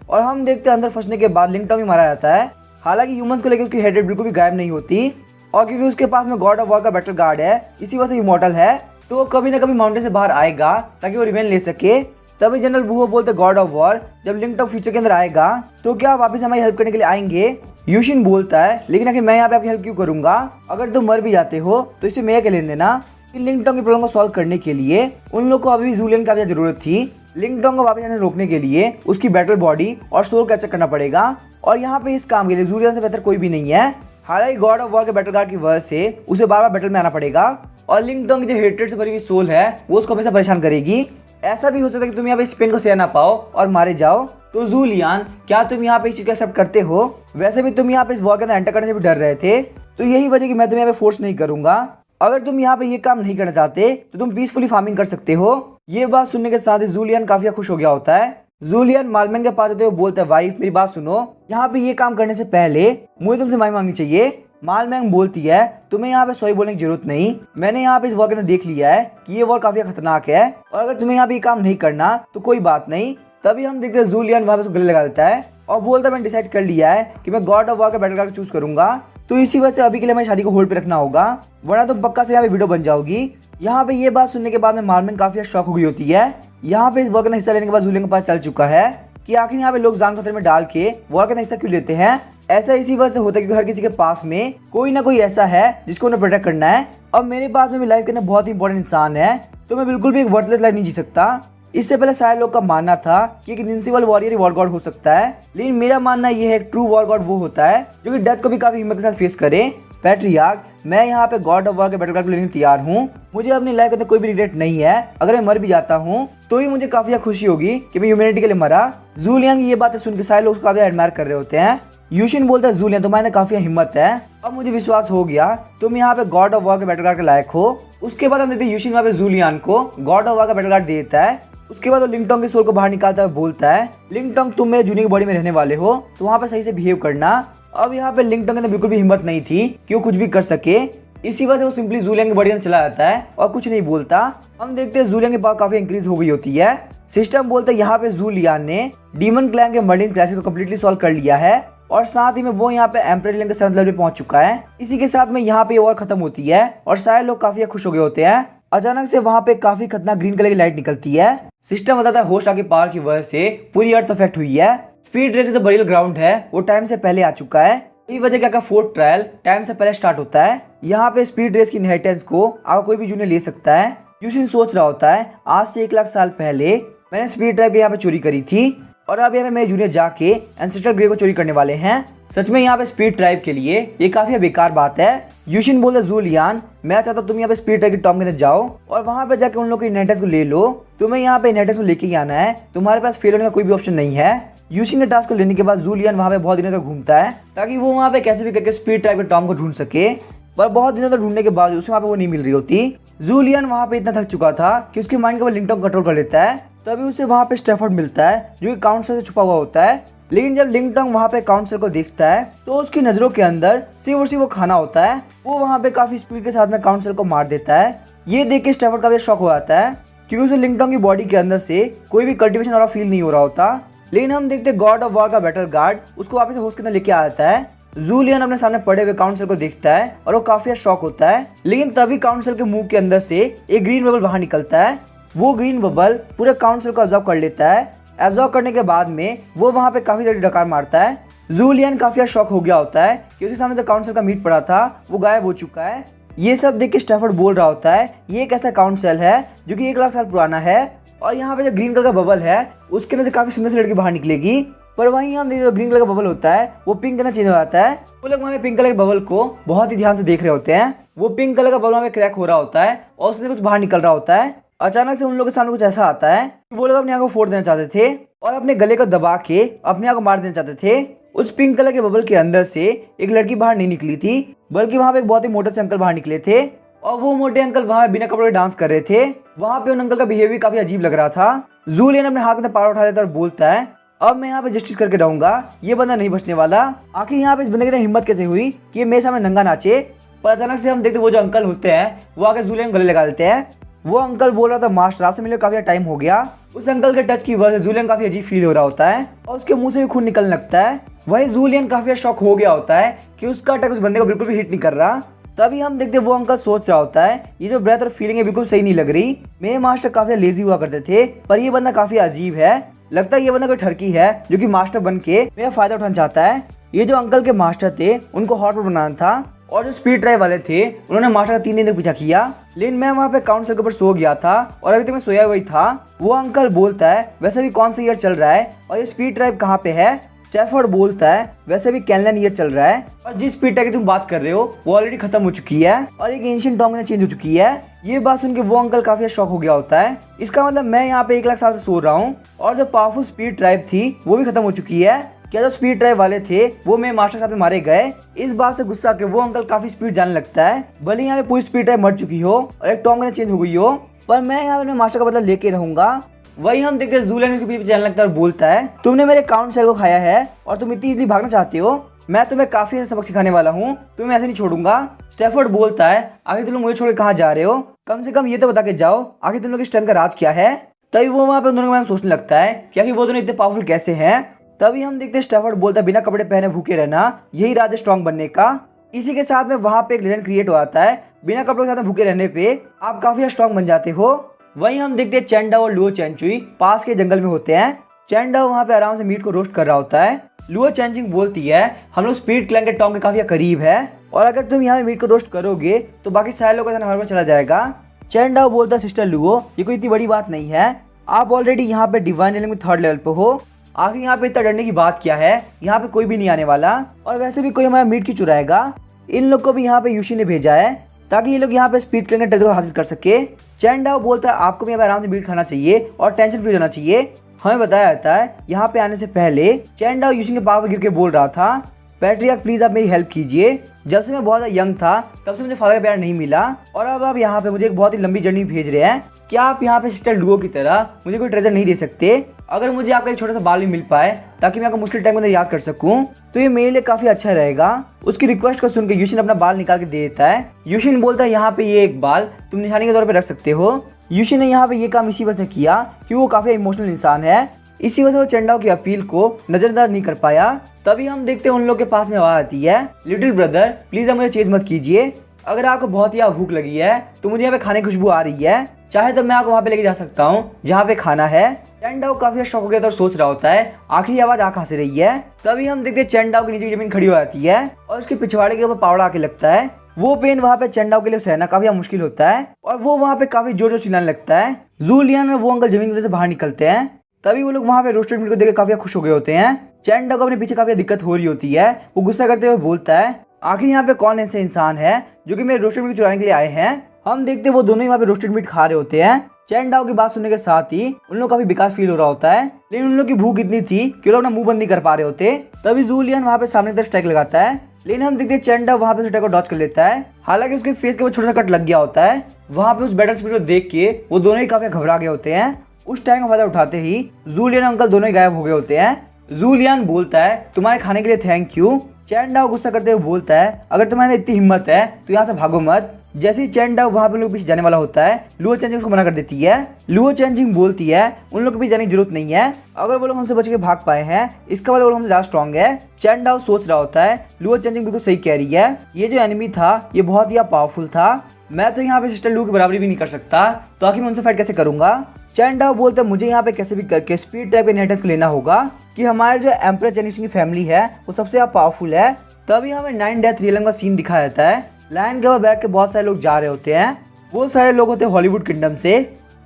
और हम देखते हैं अंदर फंसने के बाद लिंग टोंग ही मारा जाता है। हालांकि ह्यूमंस को लेकर उसकी हेडेड बिल्कुल भी गायब नहीं होती और क्योंकि उसके पास में गॉड ऑफ वॉर का बैटल गार्ड है, इसी वजह से इमॉर्टल है, तो वो कभी ना कभी माउंटेन से बाहर आएगा ताकि वो रिवेंज ले सके। तभी जनरल वुहो बोलते गॉड ऑफ वॉर जब लिंग टोंग फ्यूचर के अंदर आएगा तो क्या वापस हमारी हेल्प करने के लिए आएंगे। यूशिन बोलता है लेकिन आखिर मैं यहाँ पे आपकी हेल्प क्यों करूंगा, अगर तुम मर भी जाते हो तो इसे मैं क्या लेने देना। लिंग टोंग की प्रॉब्लम को सॉल्व करने के लिए उन लोग को अभी भी जूलियन की काफी जरूरत थी। लिंग टोंग को वापस आने रोकने के लिए उसकी बैटल बॉडी और सोल कैप्चर करना पड़ेगा और यहाँ पे इस काम के लिए जूलियन से बेहतर कोई भी नहीं है। हालांकि गॉड ऑफ वॉर के बैटल गार्ड की वजह से उसे बार बार बैटल में आना पड़ेगा और लिंग टोंग की जो हेट्रेड से भरी हुई सोल है वो उसको हमेशा परेशान करेगी। ऐसा भी हो सकता है कि तुम यहाँ पे इस पेन को सह ना पाओ और मारे जाओ। तो जूलियन, क्या तुम यहाँ पे इस चीज को एक्सेप्ट करते हो? वैसे भी तुम यहाँ पे इस वॉर के अंदर एंटर करने से भी डर रहे थे, तो यही वजह कि मैं तुम्हें यहाँ पे फोर्स नहीं करूंगा। अगर तुम यहाँ पे ये काम नहीं करना चाहते तो तुम पीसफुली फार्मिंग कर सकते हो। ये बात सुनने के साथ ही जूलियन काफी खुश हो गया होता है। जूलियन मालमैन के पास होते हुए बोलता है, वाइफ मेरी बात सुनो, यहाँ पे ये काम करने से पहले मुझे तुमसे माफी मांगनी चाहिए। मालमैन बोलती है, तुम्हें यहाँ पे सॉरी बोलने की जरूरत नहीं, मैंने यहाँ पे इस वॉर के अंदर देख लिया है कि ये वॉर काफी खतरनाक है और अगर तुम्हें यहाँ पे ये काम नहीं करना तो कोई बात नहीं। तभी हम देखते हैं जूलियन वहाँ पे गले लगा देता है और बोलता है मैंने डिसाइड कर लिया है कि मैं गॉड ऑफ वॉर का बैटल गार्ड चूज करूंगा, तो इसी वजह से अभी के लिए हमें शादी को होल्ड पे रखना होगा, वरना तुम पक्का से यहाँ पे वीडियो बन जाओगी। यहाँ पे ये बात सुनने के बाद में मालमैन काफी शॉक हो गई होती है। यहाँ पे इस वॉर का हिस्सा लेने के बाद जूलियन के पास चल चुका है कि आखिर यहाँ पे लोग जान खतरे में डाल के वॉर का हिस्सा क्यों लेते हैं। ऐसा इसी वजह से होता है क्योंकि हर किसी के पास में कोई ना कोई ऐसा है जिसको उन्हें प्रोटेक्ट करना है। अब मेरे पास में भी लाइफ के अंदर बहुत ही इंपॉर्टेंट इंसान है, तो मैं बिल्कुल भी एक वर्थलेस लाइफ नहीं जी सकता। इससे पहले सारे लोग का मानना था कि एक इनविंसिबल वॉरियर वॉर गॉड हो सकता है, लेकिन मेरा मानना यह है ट्रू वॉर गॉड वो होता है जो कि डेथ को भी काफी हिम्मत के साथ फेस करे। पैट्रियार्क, मैं यहाँ पे गॉड ऑफ वॉर के बैटल गार्ड को लेने तैयार हूँ। मुझे अपनी लाइफ के अंदर कोई भी रिग्रेट नहीं है। अगर मैं मर भी जाता हूँ तो ही मुझे काफी खुशी होगी कि मैं ह्यूमैनिटी के लिए मरा। जूलियन की ये बातें सुन के सारे लोग काफी एडमायर कर रहे होते हैं। यूशिन बोलता है, जूलियन तुम्हारे अंदर काफी हिम्मत है, अब मुझे विश्वास हो गया तुम यहाँ पे गॉड ऑफ वॉर के बैटल गार्ड के लायक हो। उसके बाद हम देखते हैं यूशिन वहाँ पे जूलियन को गॉड ऑफ वॉर का बैटल गार्ड देता है। उसके बाद वो लिंग टोंग के सोल को बाहर निकालता है, बोलता है लिंग टोंग तुम मेरे जूनियर की बॉडी में रहने वाले हो तो वहाँ पे सही से बिहेव करना। अब यहाँ पे लिंग टोंग के अंदर बिल्कुल भी हिम्मत नहीं थी कि वो कुछ भी कर सके, इसी वजह से वो सिंपली जूलियन की बॉडी में चला जाता है और कुछ नहीं बोलता। हम देखते हैं जूलियन की पावर काफी इंक्रीज हो गई होती है। सिस्टम बोलते हैं यहाँ पे जूलियन ने डीमन क्लैन के मर्डिंग क्लासेस को कम्प्लीटली सॉल्व कर लिया है और साथ ही में वो यहाँ पे एम्परर लिंग के 7th लेवल पे पहुंच चुका है। इसी के साथ में यहाँ पे वॉर खत्म होती है और सारे लोग काफी खुश हो गए होते हैं। अचानक से वहाँ पे काफी खतरनाक ग्रीन कलर की लाइट निकलती है। सिस्टम बताता है होस्ट की पावर की वजह से पूरी अर्थ अफेक्ट हुई है। स्पीड रेस जो बरियल ग्राउंड है वो टाइम से पहले आ चुका है। यही वजह क्या फोर्थ ट्रायल टाइम से पहले स्टार्ट होता है। यहाँ पे स्पीड रेस की इनहेरिटेंस को आप कोई भी जूनियर ले सकता है। यूशिन सोच रहा होता है आज से 1 लाख साल पहले मैंने स्पीड ट्राइब के यहाँ पे चोरी करी थी और अब यहाँ पे मेरे जूनियर जाके एंसेस्ट्रल ग्रे को चोरी करने वाले हैं। सच में यहाँ पे स्पीड ट्राइब के लिए ये काफी बेकार बात है। यूशिन बोलता है, जूलियन मैं चाहता हूँ तुम यहाँ पे स्पीड ट्राइब की टॉम के अंदर जाओ और वहाँ पे जाके उन लोगों की इनहेरिटेंस को ले लो। तुम्हें यहाँ पे इनहेरिटेंस को लेके ही आना है, तुम्हारे पास फेल होने का कोई भी ऑप्शन नहीं है। यूशिन के टास्क को लेने के बाद जूलियन वहाँ पे बहुत दिनों तक घूमता है ताकि वो वहाँ पे कैसे भी करके स्पीड ट्राइब के टॉम को ढूंढ सके, पर बहुत दिनों तक ढूंढने के बाद उसे वहाँ पे वो नहीं मिल रही होती। जूलियन वहाँ पे इतना थक चुका था कि उसके माइंड को लिंग टोंग कंट्रोल कर लेता है। तभी उसे वहाँ पे स्टैफर्ड मिलता है जो कि काउंसलर से छुपा हुआ होता है। लेकिन जब लिंग टोंग वहाँ पे काउंसलर को देखता है तो उसकी नजरों के अंदर सिर्फ और सिर्फ वो खाना होता है। वो वहाँ पे काफी स्पीड के साथ में काउंसलर को मार देता है। ये देख के स्टैफर्ड काफी शॉक हो जाता है क्योंकि उसे लिंग टोंग की बॉडी के अंदर से कोई भी कल्टिवेशन और फील नहीं हो रहा होता। लेकिन हम देखते गॉड ऑफ वॉर का बैटल गार्ड उसको वापस होस्ट के अंदर लेके आ जाता है। जूलियन अपने सामने पड़े हुए काउंसलर को देखता है और वो काफी शॉक होता है। लेकिन तभी काउंसलर के मुंह के अंदर से एक ग्रीन बबल बाहर निकलता है। वो ग्रीन बबल पूरे काउंसलर को ऑब्जर्व कर लेता है। ऑब्जर्व करने के बाद में वो वहाँ पे काफी देर डकार मारता है। जूलियन काफी शॉक हो गया होता है कि उसके सामने जो काउंसलर का मीट पड़ा था वो गायब हो चुका है। ये सब देख के स्टैफर्ड बोल रहा होता है ये एक ऐसा काउंसलर है जो कि 1 लाख साल पुराना है और यहाँ पे जो ग्रीन कलर का बबल है उसके अंदर से काफी सुंदर सी लड़की बाहर निकलेगी। पर वहीं हम जो ग्रीन कलर का बबल होता है वो पिंक कलर चेंज हो जाता है। वो लोग वहाँ पे पिंक कलर के बबल को बहुत ही ध्यान से देख रहे होते हैं। वो पिंक कलर का बबल वहाँ पे क्रैक हो रहा होता है और उसमें कुछ बाहर निकल रहा होता है। अचानक से उन लोगों के सामने कुछ ऐसा आता है कि वो लोग अपने आँख को फोड़ देना चाहते थे और अपने गले को दबा के अपने आप को मार देना चाहते थे। उस पिंक कलर के बबल के अंदर से एक लड़की बाहर नहीं निकली थी, बल्कि वहाँ पे एक बहुत ही मोटे से अंकल बाहर निकले थे और वो मोटे अंकल वहाँ बिना कपड़े डांस कर रहे थे। वहाँ पे उन अंकल का बिहेवियर काफी अजीब लग रहा था। जूलियन अपने हाथ में पावर उठा लेता है और बोलता है अब मैं यहाँ पे जस्टिस करके रहूंगा, ये बंदा नहीं बचने वाला। आखिर यहाँ पे इस बंदे की हिम्मत कैसे हुई कि ये मेरे सामने नंगा नाचे। पर अचानक से हम देखते वो जो अंकल होते हैं वो आके जूलियन को गले लगा देते हैं। वो अंकल बोल रहा था मास्टर आपसे मिले काफी टाइम हो गया। उस अंकल के टच की वजह से जूलियन काफी अजीब फील हो रहा होता है और उसके मुंह से भी खून निकलने लगता है। वही जूलियन काफी शॉक हो गया होता है कि उसका अटैक उस बंदे को बिल्कुल भी हिट नहीं कर रहा। तभी हम देखते वो अंकल सोच रहा होता है ये जो ब्रेथ और फीलिंग है बिल्कुल सही नहीं लग रही। मेरे मास्टर काफी लेजी हुआ करते थे पर ये बंदा काफी अजीब है। लगता है ये बंदा कोई ठरकी है जो कि मास्टर बन के मेरा फायदा उठाना चाहता है। ये जो अंकल के मास्टर थे उनको हॉट पॉट बनाना था और जो स्पीड ड्राइव वाले थे उन्होंने मास्टर का 3 दिन तक पीछा किया। लेकिन मैं वहाँ पे काउंसिल के ऊपर सो गया था और अभी तक मैं सोया हुआ ही था। वो अंकल बोलता है वैसे भी कौन सा ईयर चल रहा है और ये स्पीड ड्राइव कहाँ पे है। स्टैफोर्ड बोलता है वैसे भी कैनलन ईयर चल रहा है और जिस स्पीड ड्राइव की तुम बात कर रहे हो वो ऑलरेडी खत्म हो चुकी है और एक एंशिएंट टॉम में चेंज हो चुकी है। ये बात सुन के वो अंकल काफी शॉक हो गया होता है। इसका मतलब मैं यहाँ पे 1 लाख साल से सो रहा हूँ और जो पावरफुल स्पीड ड्राइव थी वो भी खत्म हो चुकी है। क्या जो स्पीड ड्राइव वाले थे वो मेरे मास्टर के साथ में मारे गए। इस बात से गुस्सा के वो अंकल काफी स्पीड जाने लगता है। भले यहाँ पे पूरी स्पीड ड्राइव मर चुकी हो और एक टॉम चेंज हो गई हो पर मैं यहाँ पे मास्टर का बदला लेके रहूंगा। वही हम देखते हैं जूलियन के पीछे जाने लगता है और बोलता है तुमने मेरे काउंट सेल को खाया है और तुम इतनी इजली भागना चाहते हो। मैं तुम्हें काफी अच्छा सबक सिखाने वाला हूँ, तुम्हें ऐसे नहीं छोड़ूंगा। स्टैफोर्ड बोलता है आखिर तुम लोग मुझे छोड़ के कहाँ जा रहे हो, कम से कम ये तो बता के जाओ आखिर तुम लोग की स्ट्रेंथ का राज क्या है। तभी वो वहाँ पे दोनों के बारे में सोचने लगता है कि आखिर वो दोनों इतने पावरफुल कैसे हैं। तभी हम देखते हैं स्टैफोर्ड बोलता है बिना कपड़े पहने भूखे रहना यही राज है स्ट्रॉन्ग बनने का। इसी के साथ में वहाँ पे एक लेजेंड क्रिएट हो जाता है बिना कपड़ों के साथ भूखे रहने पे आप काफी स्ट्रॉन्ग बन जाते हो। वहीं हम देखते हैं चैंडाओ और लुओ चैनचुई पास के जंगल में होते हैं। चैंडाओ वहाँ पे आराम से मीट को रोस्ट कर रहा होता है। लुओ चैनचिंग बोलती है हम लोग स्पीड क्लैन के टॉन्ग के काफी करीब है और अगर तुम यहाँ मीट को रोस्ट करोगे तो बाकी सारे लोगों का हमारे पर चला जाएगा। चैंडाओ बोलता है सिस्टर लुओ ये कोई इतनी बड़ी बात नहीं है, आप ऑलरेडी यहाँ पे डिवाइन लेवल में 3rd लेवल पे हो। आखिर यहाँ पे इतना डरने की बात क्या है, यहाँ पे कोई भी नहीं आने वाला और वैसे भी कोई हमारा मीट की चुराएगा। इन लोग को भी यहाँ पे यूशी ने भेजा है ताकि ये लोग यहाँ पे स्पीड क्लैन के ट्रेजर को हासिल कर सके। चैंडाओ बोलता है आपको भी यहाँ पे आराम से मीट खाना चाहिए और टेंशन फ्री होना चाहिए। हमें बताया जाता है यहाँ पे आने से पहले चैंडाओ यूशी के पाँव पर गिर के बोल रहा था पैट्रियार्क प्लीज आप मेरी हेल्प कीजिए, जब से मैं बहुत ज़्यादा यंग था तब से मुझे फादर का प्यार नहीं मिला और अब आप यहाँ पे मुझे एक बहुत ही लंबी जर्नी भेज रहे हैं। क्या आप यहाँ पे सिस्टर लुओ की तरह मुझे कोई ट्रेजर नहीं दे सकते? अगर मुझे आपका एक छोटा सा बाल भी मिल पाए ताकि मैं आपको मुश्किल टाइम के अंदर याद कर सकूं तो ये मेरे लिए काफी अच्छा रहेगा। उसकी रिक्वेस्ट को सुनकर यूशिन अपना बाल निकाल के दे देता है। यूशिन बोलता है यहाँ पे ये एक बाल तुम निशानी के तौर पे रख सकते हो। यूशिन ने यहाँ पे ये काम इसी वजह से किया कि वो काफी इमोशनल इंसान है, इसी वजह से वो चैंडाओ की अपील को नजरअंदाज नहीं कर पाया। तभी हम देखते हैं उन लोग के पास में आवाज आती है लिटिल ब्रदर प्लीज आप मुझे चेज मत कीजिए, अगर आपको बहुत ही भूख लगी है तो मुझे यहाँ पे खाने की खुशबू आ रही है, चाहे तो मैं आपको वहाँ पे लेके जा सकता हूँ जहाँ पे खाना है। चैंडाओ काफी शौक हो गया था और सोच रहा होता है आखिर आवाज आ कहाँ से रही है। तभी हम देखते हैं चैंडाओ के नीचे की जमीन खड़ी हो जाती है और उसके पिछवाड़े के ऊपर पावड़ा आके लगता है। वो पेन वहाँ पे चैंडाओ के लिए सहना काफी मुश्किल होता है और वो वहाँ पे काफी जोर जोर चिल्लाने लगता है। जूलियन और वो अंकल जमीन के अंदर से बाहर निकलते हैं। तभी वो लोग वहाँ पे रोस्टेड मीट को देख काफी खुश हो गए होते हैं। चैंडाओ को अपने पीछे काफी दिक्कत हो रही होती है। वो गुस्सा करते हुए बोलता है आखिर यहाँ पे कौन ऐसे इंसान है जो कि मेरे रोस्टेड मीट चुराने के लिए आए हैं। हम देखते वो दोनों ही वहाँ पे रोस्टेड मीट खा रहे होते हैं। चैंडाओ की बात सुनने के साथ ही उन लोग काफी बेकार फील हो रहा होता है, लेकिन उन लोग की भूख इतनी थी कि लोग अपना मुंह बंद नहीं कर पा रहे होते। तभी जूलियन वहाँ पे सामने की तरफ स्ट्राइक लगाता है, लेकिन हम देखते हैं चैंडाओ वहाँ पे स्ट्राइक को डॉच कर लेता है। हालांकि उसके फेस के ऊपर छोटा सा कट लग गया होता है। वहाँ पे उस बैटल स्पीड को देख के वो दोनों ही काफी घबरा गए होते हैं। उस टाइम का फायदा उठाते ही जूलियन अंकल दोनों ही गायब हो गए होते हैं। जूलियन बोलता है तुम्हारे खाने के लिए थैंक यू। चैंडाओ गुस्सा करते हुए बोलता है अगर तुम्हारे इतनी हिम्मत है तो यहाँ से भागो मत। जैसे ही चैंडाओ वहाँ पे लोग पीछे जाने वाला होता है लुओ चैनचिंग उसको मना कर देती है। लुओ चैनचिंग बोलती है उन लोग के पीछे जाने की जरूरत नहीं है, अगर वो लोग हमसे बच के भाग पाए हैं इसका मतलब वो लोग हमसे ज्यादा स्ट्रॉन्ग है। चैंडाओ सोच रहा होता है लुओ चैनचिंग बिल्कुल सही कह रही है, ये जो एनिमी था ये बहुत ही पावरफुल था, मैं तो यहाँ पे सिस्टर लू की बराबरी भी नहीं कर सकता तो आखिर मैं उनसे फाइट कैसे करूंगा। चैंडाओ बोलता है मुझे यहाँ पे कैसे भी करके स्पीड टाइप के इनहेरिटेंस को लेना होगा कि हमारे जो एम्परर चेनिक्स की फैमिली है वो सबसे ज्यादा पावरफुल है। तभी हमें 9 डेथ रियलम का सीन दिखाया जाता है। लायन के ऊपर बैठ के बहुत सारे लोग जा रहे होते हैं। वो सारे लोग होते हैं हॉलीवुड किंगडम से।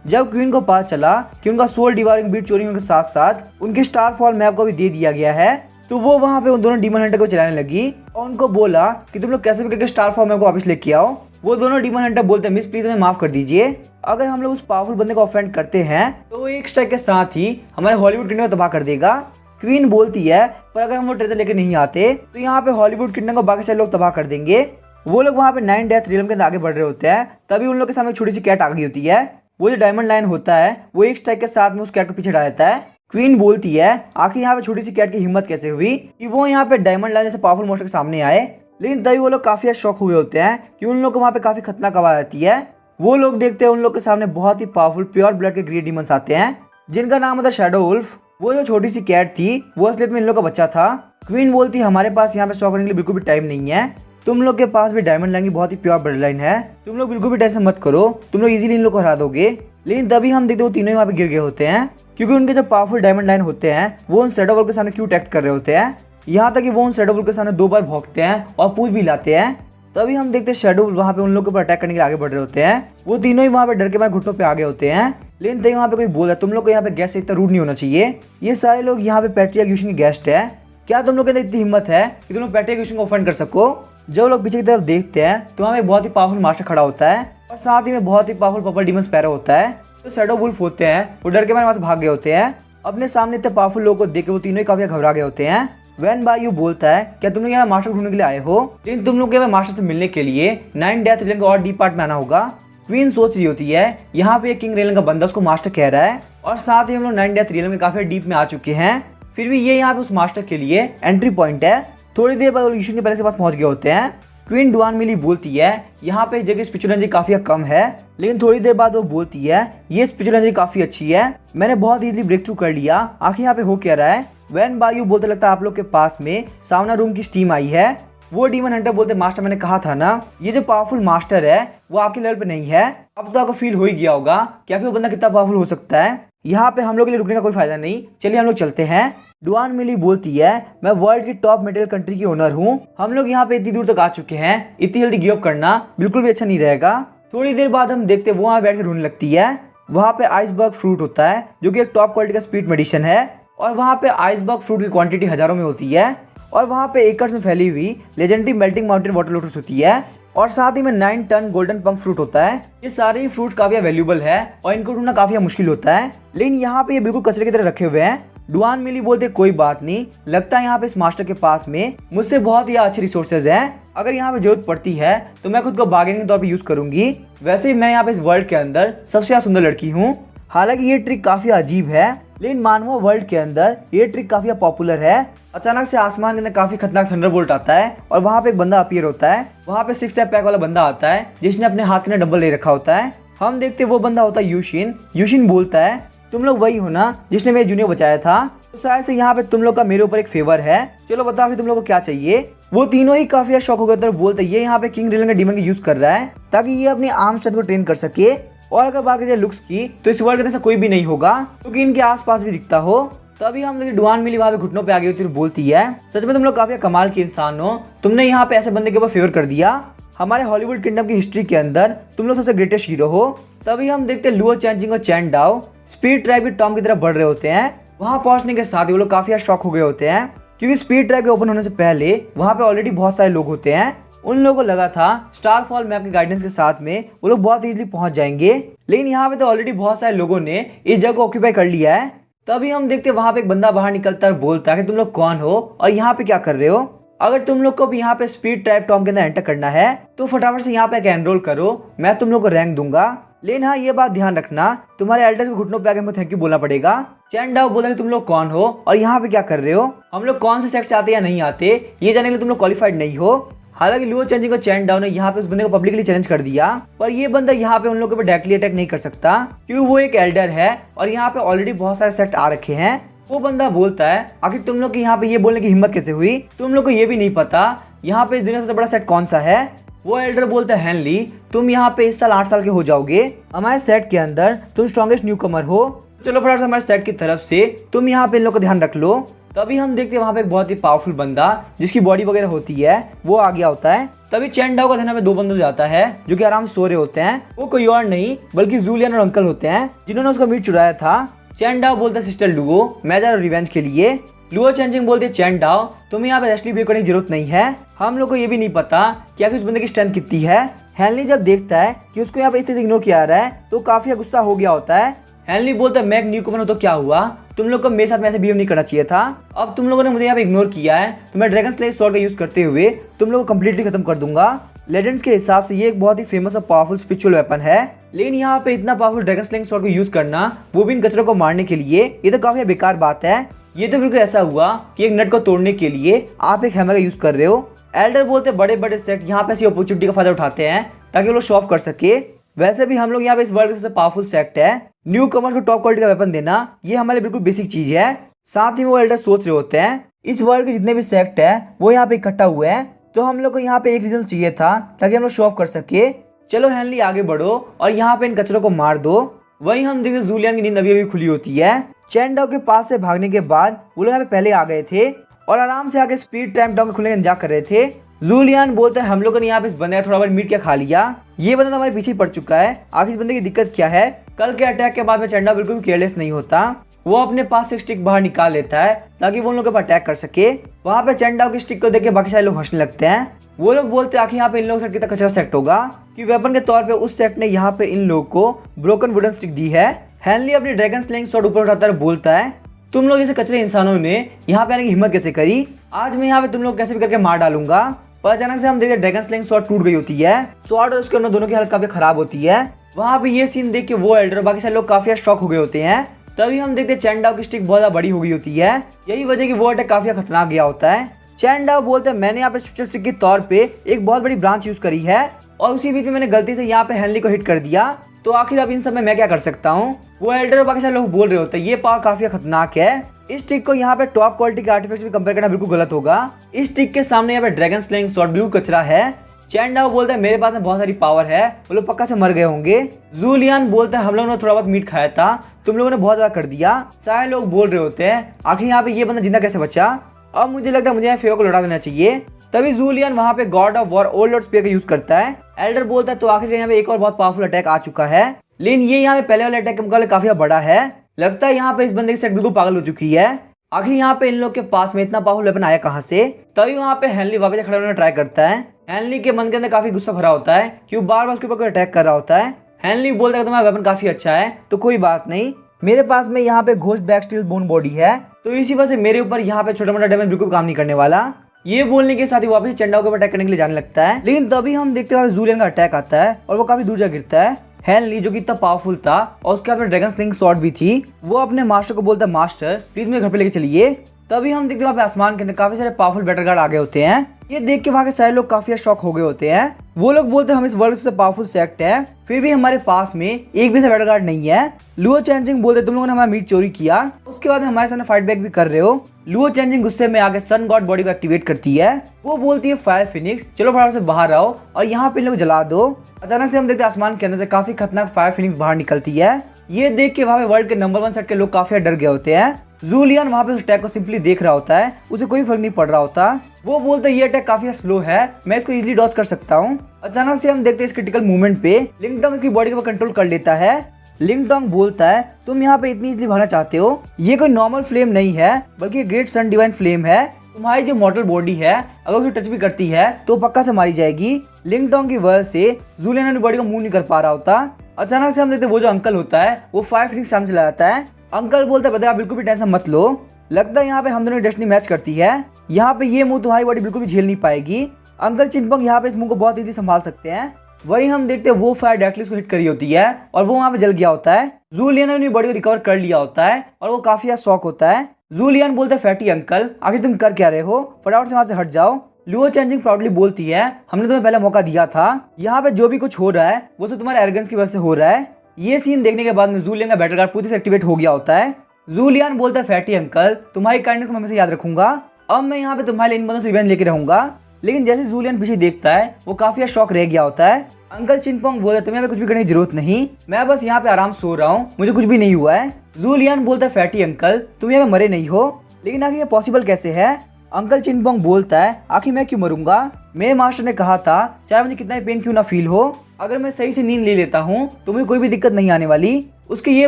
जब क्वीन को पता चला कि उनका सोल डिवाइरिंग बीट चोरी होने के साथ साथ उनके स्टारफॉल मैप को भी दे दिया गया है तो वो वहाँ पे उन दोनों डीमन हंटर को चलाने लगी और उनको बोला कि तुम लोग कैसे भी करके स्टारफॉल मैप को वापस लेके आओ। वो दोनों डीमन हंटर बोलते हैं मिस प्लीज हमें माफ कर दीजिए, अगर हम लोग उस पावरफुल बंदे को ऑफेंड करते हैं तो वो एक स्ट्राइक के साथ ही हमारे हॉलीवुड किंगडम को तबाह कर देगा। क्वीन बोलती है पर अगर हम वो ट्रेजर लेके नहीं आते तो यहाँ पे हॉलीवुड किंगडम को बाकी सारे लोग तबाह कर देंगे। वो लोग वहाँ पे 9 डेथ रियलम के अंदर आगे बढ़ रहे होते हैं। तभी उन लोग के सामने एक छोटी सी कैट आ गई होती है। वो जो डायमंड लाइन होता है वो एक स्ट्राइक के साथ में उस कैट को पीछे हटा देता है। क्वीन बोलती है आखिर यहाँ पे छोटी सी कैट की हिम्मत कैसे हुई कि वो यहाँ पे डायमंड लाइन जैसे पावरफुल मॉन्स्टर के सामने आए। लेकिन तभी वो लोग काफी शॉक हुए होते हैं कि उन लोग को वहाँ पे काफी खतरनाक आवाज आती है। वो लोग देखते हैं उन लोग के सामने बहुत ही पावरफुल प्योर ब्लड के ग्रेट डीमंस आते हैं जिनका नाम होता है शैडो वुल्फ। वो जो छोटी सी कैट थी वो असलियत में इन लोग का बच्चा था। क्वीन बोलती है हमारे पास यहाँ पे शॉक करने के लिए बिल्कुल भी टाइम नहीं है, तुम लोग के पास भी डायमंड लाइन की बहुत ही प्योर ब्लड लाइन है, तुम लोग बिल्कुल भी टेंशन मत करो, तुम लोग इजीली इन लोग को हरा दोगे। लेकिन तभी हम देखते वो तीनों ही वहाँ पे गिर गए होते हैं क्योंकि उनके जो पावरफुल डायमंड लाइन होते हैं वो उन शैडो वुल्फ के सामने क्यों अटैक कर रहे होते हैं। यहाँ तक कि वो उन शैडो वुल्फ के सामने 2 बार भौंकते हैं और पूछ भी लाते हैं। तभी हम देखते हैं शैडो वुल्फ वहाँ पे उन लोगों के ऊपर अटैक करने के लिए आगे बढ़ रहे होते हैं। वो तीनों ही वहाँ पे डर के मारे घुटनों पे आगे होते हैं। लेकिन तभी वहाँ पे कोई बोला तुम लोग को यहाँ पे गेस्ट से इतना रूड नहीं होना चाहिए, ये सारे लोग यहाँ पे पैट्रियार्क यूशन के गेस्ट है, क्या तुम लोग के अंदर इतनी हिम्मत है कि तुम लोग पैट्रियार्क यूशन को ऑफेंड कर सको। जब लोग पीछे की तरफ देखते हैं तो वहाँ पे बहुत ही पावरफुल मास्टर खड़ा होता है और साथ ही में बहुत ही पावरफुल पर्पल डीमन स्पैरो होता है। तो शैडो वुल्फ होते हैं वो डर के मारे वहाँ से भाग गए होते हैं। अपने सामने इतने पावरफुल लोगों को देख के वो तीनों ही काफी घबरा गए होते हैं। वैन बायू बोलता है क्या तुम लोग यहाँ मास्टर ढूंढने के लिए आए हो, लेकिन तुम लोग यहाँ मास्टर से मिलने के लिए 9 डेथ रेलन का और डीप पार्ट में आना होगा। क्वीन सोच रही होती है यहाँ पे किंग रेलन का बंदा उसको मास्टर कह रहा है और साथ ही हम लोग 9 डेथ रेलन में काफी डीप में आ चुके हैं, फिर भी ये यहाँ पे उस मास्टर के लिए एंट्री पॉइंट है। थोड़ी देर बाद यूशन के पैलेस के पास पहुंच गए होते हैं। क्वीन डुआन मिली बोलती है यहाँ पे जगह स्पिरिचुअल एनर्जी काफी कम है, लेकिन थोड़ी देर बाद वो बोलती है ये स्पिरिचुअल एनर्जी काफी अच्छी है, मैंने बहुत इजीली ब्रेक थ्रू कर लिया, आखिर यहाँ पे हो क्या रहा है। वैन बायू बोलते लगता है आप लोग के पास में सावना रूम की स्टीम आई है। वो डीमन हंटर बोलते मास्टर मैंने कहा था ना ये जो पावरफुल मास्टर है वो आपके लेवल पे नहीं है, अब तो आपको फील हो ही गया होगा क्या कि वो बंदा कितना पावरफुल हो सकता है। यहाँ पे हम लोग के लिए रुकने का कोई फायदा नहीं, चलिए हम लोग चलते हैं। डुआन मिली बोलती है मैं वर्ल्ड की टॉप मेटेरियल कंट्री की ओनर हूँ, हम लोग यहाँ पे इतनी दूर तक आ चुके हैं, इतनी जल्दी गिव अप करना बिल्कुल भी अच्छा नहीं रहेगा। थोड़ी देर बाद हम देखते हैं वो वहाँ बैठ के ढूंढने लगती है। वहाँ पे आइसबर्ग फ्रूट होता है जो कि एक टॉप क्वालिटी का स्पीड मेडिसिन है और वहाँ पे आइसबर्ग फ्रूट की क्वांटिटी हजारों में होती है और वहाँ पे एकर्स में फैली हुई legendary melting mountain water lotus होती है और साथ ही में 9 टन गोल्डन पंक फ्रूट होता है। ये सारे ही फ्रूट्स काफी वैल्यूबल है और इनको ढूंढना काफी मुश्किल होता है, लेकिन यहाँ पे ये बिल्कुल कचरे की तरह रखे हुए हैं। डुआन मिली बोलते कोई बात नहीं, लगता है यहाँ पे इस मास्टर के पास में मुझसे बहुत ही अच्छे रिसोर्सेज हैं, अगर यहाँ पे जरूरत पड़ती है तो मैं खुद को बार्गेनिंग के तौर पे यूज करूंगी। वैसे ही मैं यहाँ पे इस वर्ल्ड के अंदर सबसे ज्यादा सुंदर लड़की हूँ। हालांकि ये ट्रिक काफी अजीब है, लेकिन मानव वर्ल्ड के अंदर ये ट्रिक काफी पॉपुलर है। अचानक से आसमान के अंदर काफी खतरनाक थंडरबोल्ट आता है और वहाँ पे एक बंदा अपीयर होता है। वहाँ पे 6 पैक वाला बंदा आता है जिसने अपने हाथ के अंदर डंबल ले रखा होता है। हम देखते वो बंदा होता है यूशिन। यूशिन बोलता है तुम लोग वही हो ना जिसने मेरे जूनियर बचाया था, तो शायद से यहाँ पे तुम लोग का मेरे ऊपर एक फेवर है, चलो बताओ कि तुम लोग को क्या चाहिए। वो तीनों ही काफी शौक हो गए थे, बोलते ये यहाँ पे किंग रेलन का डीमन यूज कर रहा है ताकि ये अपनी आर्म स्ट्रेंथ को ट्रेन कर सके। और अगर बात करें लुक्स की तो इस वर्ल्ड के अंदर कोई भी नहीं होगा क्योंकि इनके आसपास भी दिखता हो। तभी हम देखिए डुआन मिली वहाँ पे घुटनों पे आ गई होती है, बोलती है सच में तुम लोग काफी कमाल के इंसान हो, तुमने यहाँ पे ऐसे बंदे के ऊपर फेवर कर दिया, हमारे हॉलीवुड किंगडम की हिस्ट्री के अंदर तुम लोग सबसे ग्रेटेस्ट हीरो हो। तभी हम देखते हैं लुओ चैनजिंग और चैन डाओ स्पीड ट्राइब के टॉम की तरफ बढ़ रहे होते हैं। वहाँ पहुंचने के साथ ही वो लोग काफी शॉक हो गए होते हैं क्योंकि स्पीड ट्राइब के ओपन होने से पहले वहाँ पे ऑलरेडी बहुत सारे लोग होते हैं। उन लोगों को लगा था स्टारफॉल मैप के गाइडेंस के साथ में वो लोग बहुत इजीली पहुंच जाएंगे, लेकिन यहाँ पे तो ऑलरेडी बहुत सारे लोगों ने इस जगह को ऑक्यूपाई कर लिया है। तभी हम देखते वहाँ पे एक बंदा बाहर निकलता है और बोलता है कि तुम लोग कौन हो और यहाँ पे क्या कर रहे हो। अगर तुम लोग को भी यहाँ पे स्पीड ट्राइब टॉम के अंदर एंटर करना है तो फटाफट से यहाँ पे एनरोल करो, मैं तुम लोग को रैंक दूंगा। लेकिन हाँ ये बात ध्यान रखना तुम्हारे एल्डर्स के घुटनों पे आके हमको थैंक यू बोलना पड़ेगा। चैन डाओ बोला कि तुम लोग कौन हो और यहाँ पे क्या कर रहे हो, हम लोग कौन से सेक्ट से आते या नहीं आते ये जानने के लिए तुम लोग क्वालिफाइड नहीं हो। हालांकि लुओ चैनजिंग को चैन डाओ ने यहाँ पे उस बंदे को पब्लिकली चैलेंज कर दिया, पर ये बंदा यहाँ पे उन लोगों पे डायरेक्टली अटैक नहीं कर सकता क्योंकि वो एक एल्डर है और यहाँ पे ऑलरेडी बहुत सारे सेक्ट आ रखे हैं। वो बंदा बोलता है आखिर तुम लोग की यहाँ पे ये बोलने की हिम्मत कैसे हुई, तुम लोग को ये भी नहीं पता यहाँ पे इस दुनिया से बड़ा सेट कौन सा है। वो एल्डर बोलता है हेनली तुम यहाँ पे इस साल 8 साल के हो जाओगे, हमारे सेट के अंदर तुम स्ट्रॉन्गेस्ट न्यू कमर हो, चलो फटाफट हमारे सेट की तरफ से तुम यहाँ पे इन लोग का ध्यान रख लो। तभी हम देखते हैं वहाँ पे एक बहुत ही पावरफुल बंदा जिसकी बॉडी वगैरह होती है वो आ गया होता है। तभी चैन डाओ का ध्यान में 2 बंदे जाता है जो कि आराम से सो रहे होते हैं। वो कोई और नहीं बल्कि जूलियन और अंकल होते हैं जिन्होंने उसका मीट चुराया था। चैन डाओ बोलता है सिस्टर लुओ मैं जा रहा हूं रिवेंज के लिए। लुओ चैनजिंग बोलते हैं चैन डाओ तुम्हें यहाँ पे रेस्टली बिहेव करने की जरूरत नहीं है, हम लोग को ये भी नहीं पता कि आखिर उस बंदे की स्ट्रेंथ कितनी है। हेनली जब देखता है कि उसको यहाँ पे इस तरह से इग्नोर किया जा रहा है तो काफी गुस्सा हो गया होता है। हेनली बोलता है मैं एक न्यू कमर हूं तो क्या हुआ, तुम लोग को मेरे साथ में ऐसे बिहेव नहीं करना चाहिए था, अब तुम लोगों ने मुझे यहाँ पे इग्नोर किया है तो मैं ड्रैगन स्लेयर स्वॉर्ड का यूज करते हुए तुम लोग को कम्प्लीटली खत्म कर दूंगा। लेजेंड्स के हिसाब से ये एक बहुत ही फेमस और पावरफुल स्पिरिचुअल वेपन है। लेकिन यहाँ पे इतना पावरफुल ड्रैगन स्लेइंग स्वॉर्ड को यूज करना, वो भी इन कचरों को मारने के लिए, ये तो काफी बेकार बात है। ये तो बिल्कुल ऐसा हुआ कि एक नट को तोड़ने के लिए आप एक हैमर का यूज कर रहे हो। एल्डर बोलते बड़े बड़े सेट यहाँ पे ऐसी अपॉर्चुनिटी का फायदा उठाते हैं ताकि वो लोग शो ऑफ कर सके। वैसे भी हम लोग यहाँ पे इस वर्ल्ड का सबसे पावरफुल सेट है, न्यू कमर्स को टॉप क्वालिटी का वेपन देना, ये हमारे बिल्कुल बेसिक चीज है। साथ ही वो एल्डर सोच रहे होते हैं इस वर्ल्ड के जितने भी सेक्ट है वो यहाँ पे इकट्ठा हुए हैं, तो हम लोग को यहाँ पे एक रीजन चाहिए था ताकि हम लोग शो ऑफ कर सके। चलो हेनली आगे बढ़ो और यहाँ पे इन कचरों को मार दो। वहीं हम देखते जूलियन की नींद अभी खुली होती है। चैंडाओ के पास से भागने के बाद वो लोग यहाँ पे पहले आ गए थे और आराम से आगे स्पीड ट्रैप डाउन खुलने का इंतजार कर रहे थे। जूलियन बोलते हैं हम लोगों ने यहाँ पे इस बंदे का थोड़ा बहुत मीट क्या खा लिया, ये बंदा तो हमारे पीछे पड़ चुका है, आखिर इस बंदे की दिक्कत क्या है। कल के अटैक के बाद में चैंडाओ बिल्कुल केयरलेस नहीं होता, वो अपने पास से स्टिक बाहर निकाल लेता है ताकि वो उन लोगों पर अटैक कर सके। वहाँ पे चैंडाओ की स्टिक को देख के बाकी सारे लोग हंसने लगते हैं। वो लोग बोलते हैं आखिर यहाँ पे इन लोगों से कितना कचरा सेट होगा कि वेपन के तौर पे उस सेट ने यहाँ पे इन लोगों को ब्रोकन वुडन स्टिक दी है। हेनली अपनी ड्रैगन स्लेइंग स्वॉर्ड ऊपर उठाता है, बोलता है तुम लोग जैसे कचरे इंसानों ने यहाँ पे आने की हिम्मत कैसे करी, आज मैं यहाँ पे तुम लोग कैसे भी करके मार डालूंगा। पर अचानक से हम देखते ड्रैगन स्लेइंग स्वॉर्ड टूट गई होती है, स्वॉर्ड और उसके दोनों की हालत काफी खराब होती है। वहाँ पे ये सीन देख के वो एल्डर और बाकी सारे लोग काफी शॉक हो गए होते हैं। तभी हम देखते चैंडाओ की स्टिक बहुत ज्यादा बड़ी हो गई होती है, यही वजह की वो अटैक काफी खतरनाक गया होता है। चैंडाओ बोलते हैं मैंने यहाँ पे स्पेशल स्टिक के तौर पे एक बहुत बड़ी ब्रांच यूज करी है और उसी बीच में मैंने गलती से यहाँ पे हेनली को हिट कर दिया, तो आखिर अब इन सब में मैं क्या कर सकता हूँ। वो एल्डर और बाकी सारे लोग बोल रहे होते हैं ये पावर काफी खतरनाक है, इस स्टिक को यहाँ पे टॉप क्वालिटी के आर्टिफैक्ट्स भी कंपेयर करना बिल्कुल गलत होगा, इस स्टिक के सामने यहाँ पे ड्रैगन स्लेइंग स्वॉर्ड ब्लू कचरा है। चैंडाओ बोलता है मेरे पास में बहुत सारी पावर है, वो लोग पक्का से मर गए होंगे। जूलियन बोलता है हम लोगों ने थोड़ा बहुत मीट खाया था, तुम लोगों ने बहुत ज्यादा कर दिया। सारे लोग बोल रहे होते हैं आखिर यहाँ पे ये बंदा जिंदा कैसे बचा, अब मुझे लगता है मुझे यहाँ फेवर को लौटा देना चाहिए। तभी जूलियन वहाँ पे God of war old lord spear का यूज करता है। एल्डर बोलता है तो आखिर यहाँ पे एक और बहुत पावरफुल अटैक आ चुका है, लेकिन ये यहाँ पे पहले वाले अटैक के मुकाबले काफी बड़ा है। लगता है यहाँ पे इस बंदे की सेट बिल्कुल पागल हो चुकी है, आखिर यहाँ पे इन लोग के पास में इतना पावरफुल वेपन आया कहाँ से। तभी वहाँ पे हेनली वापस खड़े होने ट्राई करता है। हेनली के मन के अंदर काफी गुस्सा भरा होता है कि वो बार बार उसके ऊपर कोई अटैक कर रहा होता है। हेनली बोलता है तुम्हारा वेपन काफी अच्छा है, तो कोई बात नहीं, मेरे पास में यहाँ पे ghost back steel bone body है, तो इसी वजह से मेरे ऊपर यहाँ पे छोटा मोटा डैमेज बिल्कुल काम नहीं करने वाला। ये बोलने के साथ ही वापस चैंडाओ के ऊपर अटैक करने के लिए जाने लगता है। लेकिन तभी हम देखते हैं जूलियन का अटैक आता है और वो काफी दूर जा गिरता है। हेनली जो कि इतना पावरफुल था और उसके हाथ में ड्रैगन स्लिंग स्वॉर्ड भी थी, वो अपने मास्टर को बोलता है मास्टर प्लीज मेरे घर पे लेके चलिए। तभी हम देखते हैं वहाँ पे आसमान के अंदर काफी सारे पावरफुल बैटल गार्ड आ गए होते हैं। ये देख के वहाँ के सारे लोग काफी शॉक हो गए होते हैं। वो लोग बोलते हैं हम इस वर्ल्ड से पावरफुल सेक्ट है, फिर भी हमारे पास में एक भी बैटल गार्ड नहीं है। लुओ चैनजिंग बोलते तुम लोगों ने हमारा मीट चोरी किया, उसके बाद हमारे सामने फाइट बैक भी कर रहे हो। लुओ चैनजिंग गुस्से में आके सन गॉड बॉडी को एक्टिवेट करती है। वो बोलती है फायर फिनिक्स चलो फटाफट से बाहर आओ और यहाँ पे लोग जला दो। अचानक से हम देखते हैं आसमान के अंदर से काफी खतरनाक फायर फिनिक्स बाहर निकलती है। ये देख के वहाँ पे वर्ल्ड के नंबर 1 सेट के लोग काफी डर गए होते हैं। जूलियन वहाँ पे उस अटैक को सिंपली देख रहा होता है, उसे कोई फर्क नहीं पड़ रहा होता। वो बोलते ये अटैक काफी स्लो है, मैं इसको इजीली डॉज कर सकता हूँ। अचानक से हम देखते हैं इस क्रिटिकल मूवमेंट पे लिंगडोंग इसकी बॉडी को कंट्रोल कर लेता है। लिंगडोंग बोलता है तुम यहाँ पे इतनी इजीली भागना चाहते हो, ये कोई नॉर्मल फ्लेम नहीं है बल्कि ग्रेट सन डिवाइन फ्लेम है, तुम्हारी जो मॉडल बॉडी है अगर उसे टच भी करती है तो पक्का से मारी जाएगी। लिंगडोंग की वजह से जूलियन अपनी बॉडी को मूव नहीं कर पा रहा होता। अचानक से हम देखते वो जो अंकल होता है वो फायर फिनिक्स सामने चला जाता है। अंकल बोलता है बेटा आप बिल्कुल भी टेंशन मत लो, लगता है यहाँ पे हम दोनों की डेस्टिनी मैच करती है, यहाँ पे ये मुंह तुम्हारी बॉडी बिल्कुल भी झेल नहीं पाएगी। अंकल चिनपोंग यहाँ पे इस मुंह को बहुत इजीली संभाल सकते हैं। वही हम देखते हैं वो फायर डायरेक्टली उसको हिट करी होती है और वो वहाँ पे जल गया होता है। जूलियन ने अपनी बॉडी को रिकवर कर लिया होता है और वो काफी शॉक होता है। जूलियन बोलते हैं फैटी अंकल आखिर तुम कर क्या रहे हो, फटाफट से वहाँ से हट जाओ। लुओ चैनजिंग प्राउडली बोलती है हमने तुम्हें पहले मौका दिया था, यहाँ पे जो भी कुछ हो रहा है वो सब तुम्हारे एरोगेंस की वजह से हो रहा है। ये सीन देखने के बाद में जूलियन का बैटल कार्ड पूरी से एक्टिवेट हो गया होता है। जूलियन बोलता है फैटी अंकल तुम्हारी काइंडनेस को मैं हमेशा याद रखूंगा, अब मैं यहाँ पे तुम्हारे इन बंदों से रिवेंज लेके रहूंगा। लेकिन जैसे जूलियन पीछे देखता है वो काफी शॉक रह गया होता है। अंकल चिनपोंग बोलते तुम्हें यहाँ पे कुछ भी करने की जरूरत नहीं, मैं बस यहाँ पे आराम सो रहा हूँ, मुझे कुछ भी नहीं हुआ है। जूलियन बोलता है फैटी अंकल तुम यहाँ पे मरे नहीं हो, लेकिन आखिर ये पॉसिबल कैसे है। अंकल चिनपोंग बोलता है आखिर मैं क्यों मरूंगा, मेरे मास्टर ने कहा था चाहे मुझे कितना पेन क्यों ना फील हो, अगर मैं सही से नींद ले लेता हूँ तो मुझे कोई भी दिक्कत नहीं आने वाली। उसके ये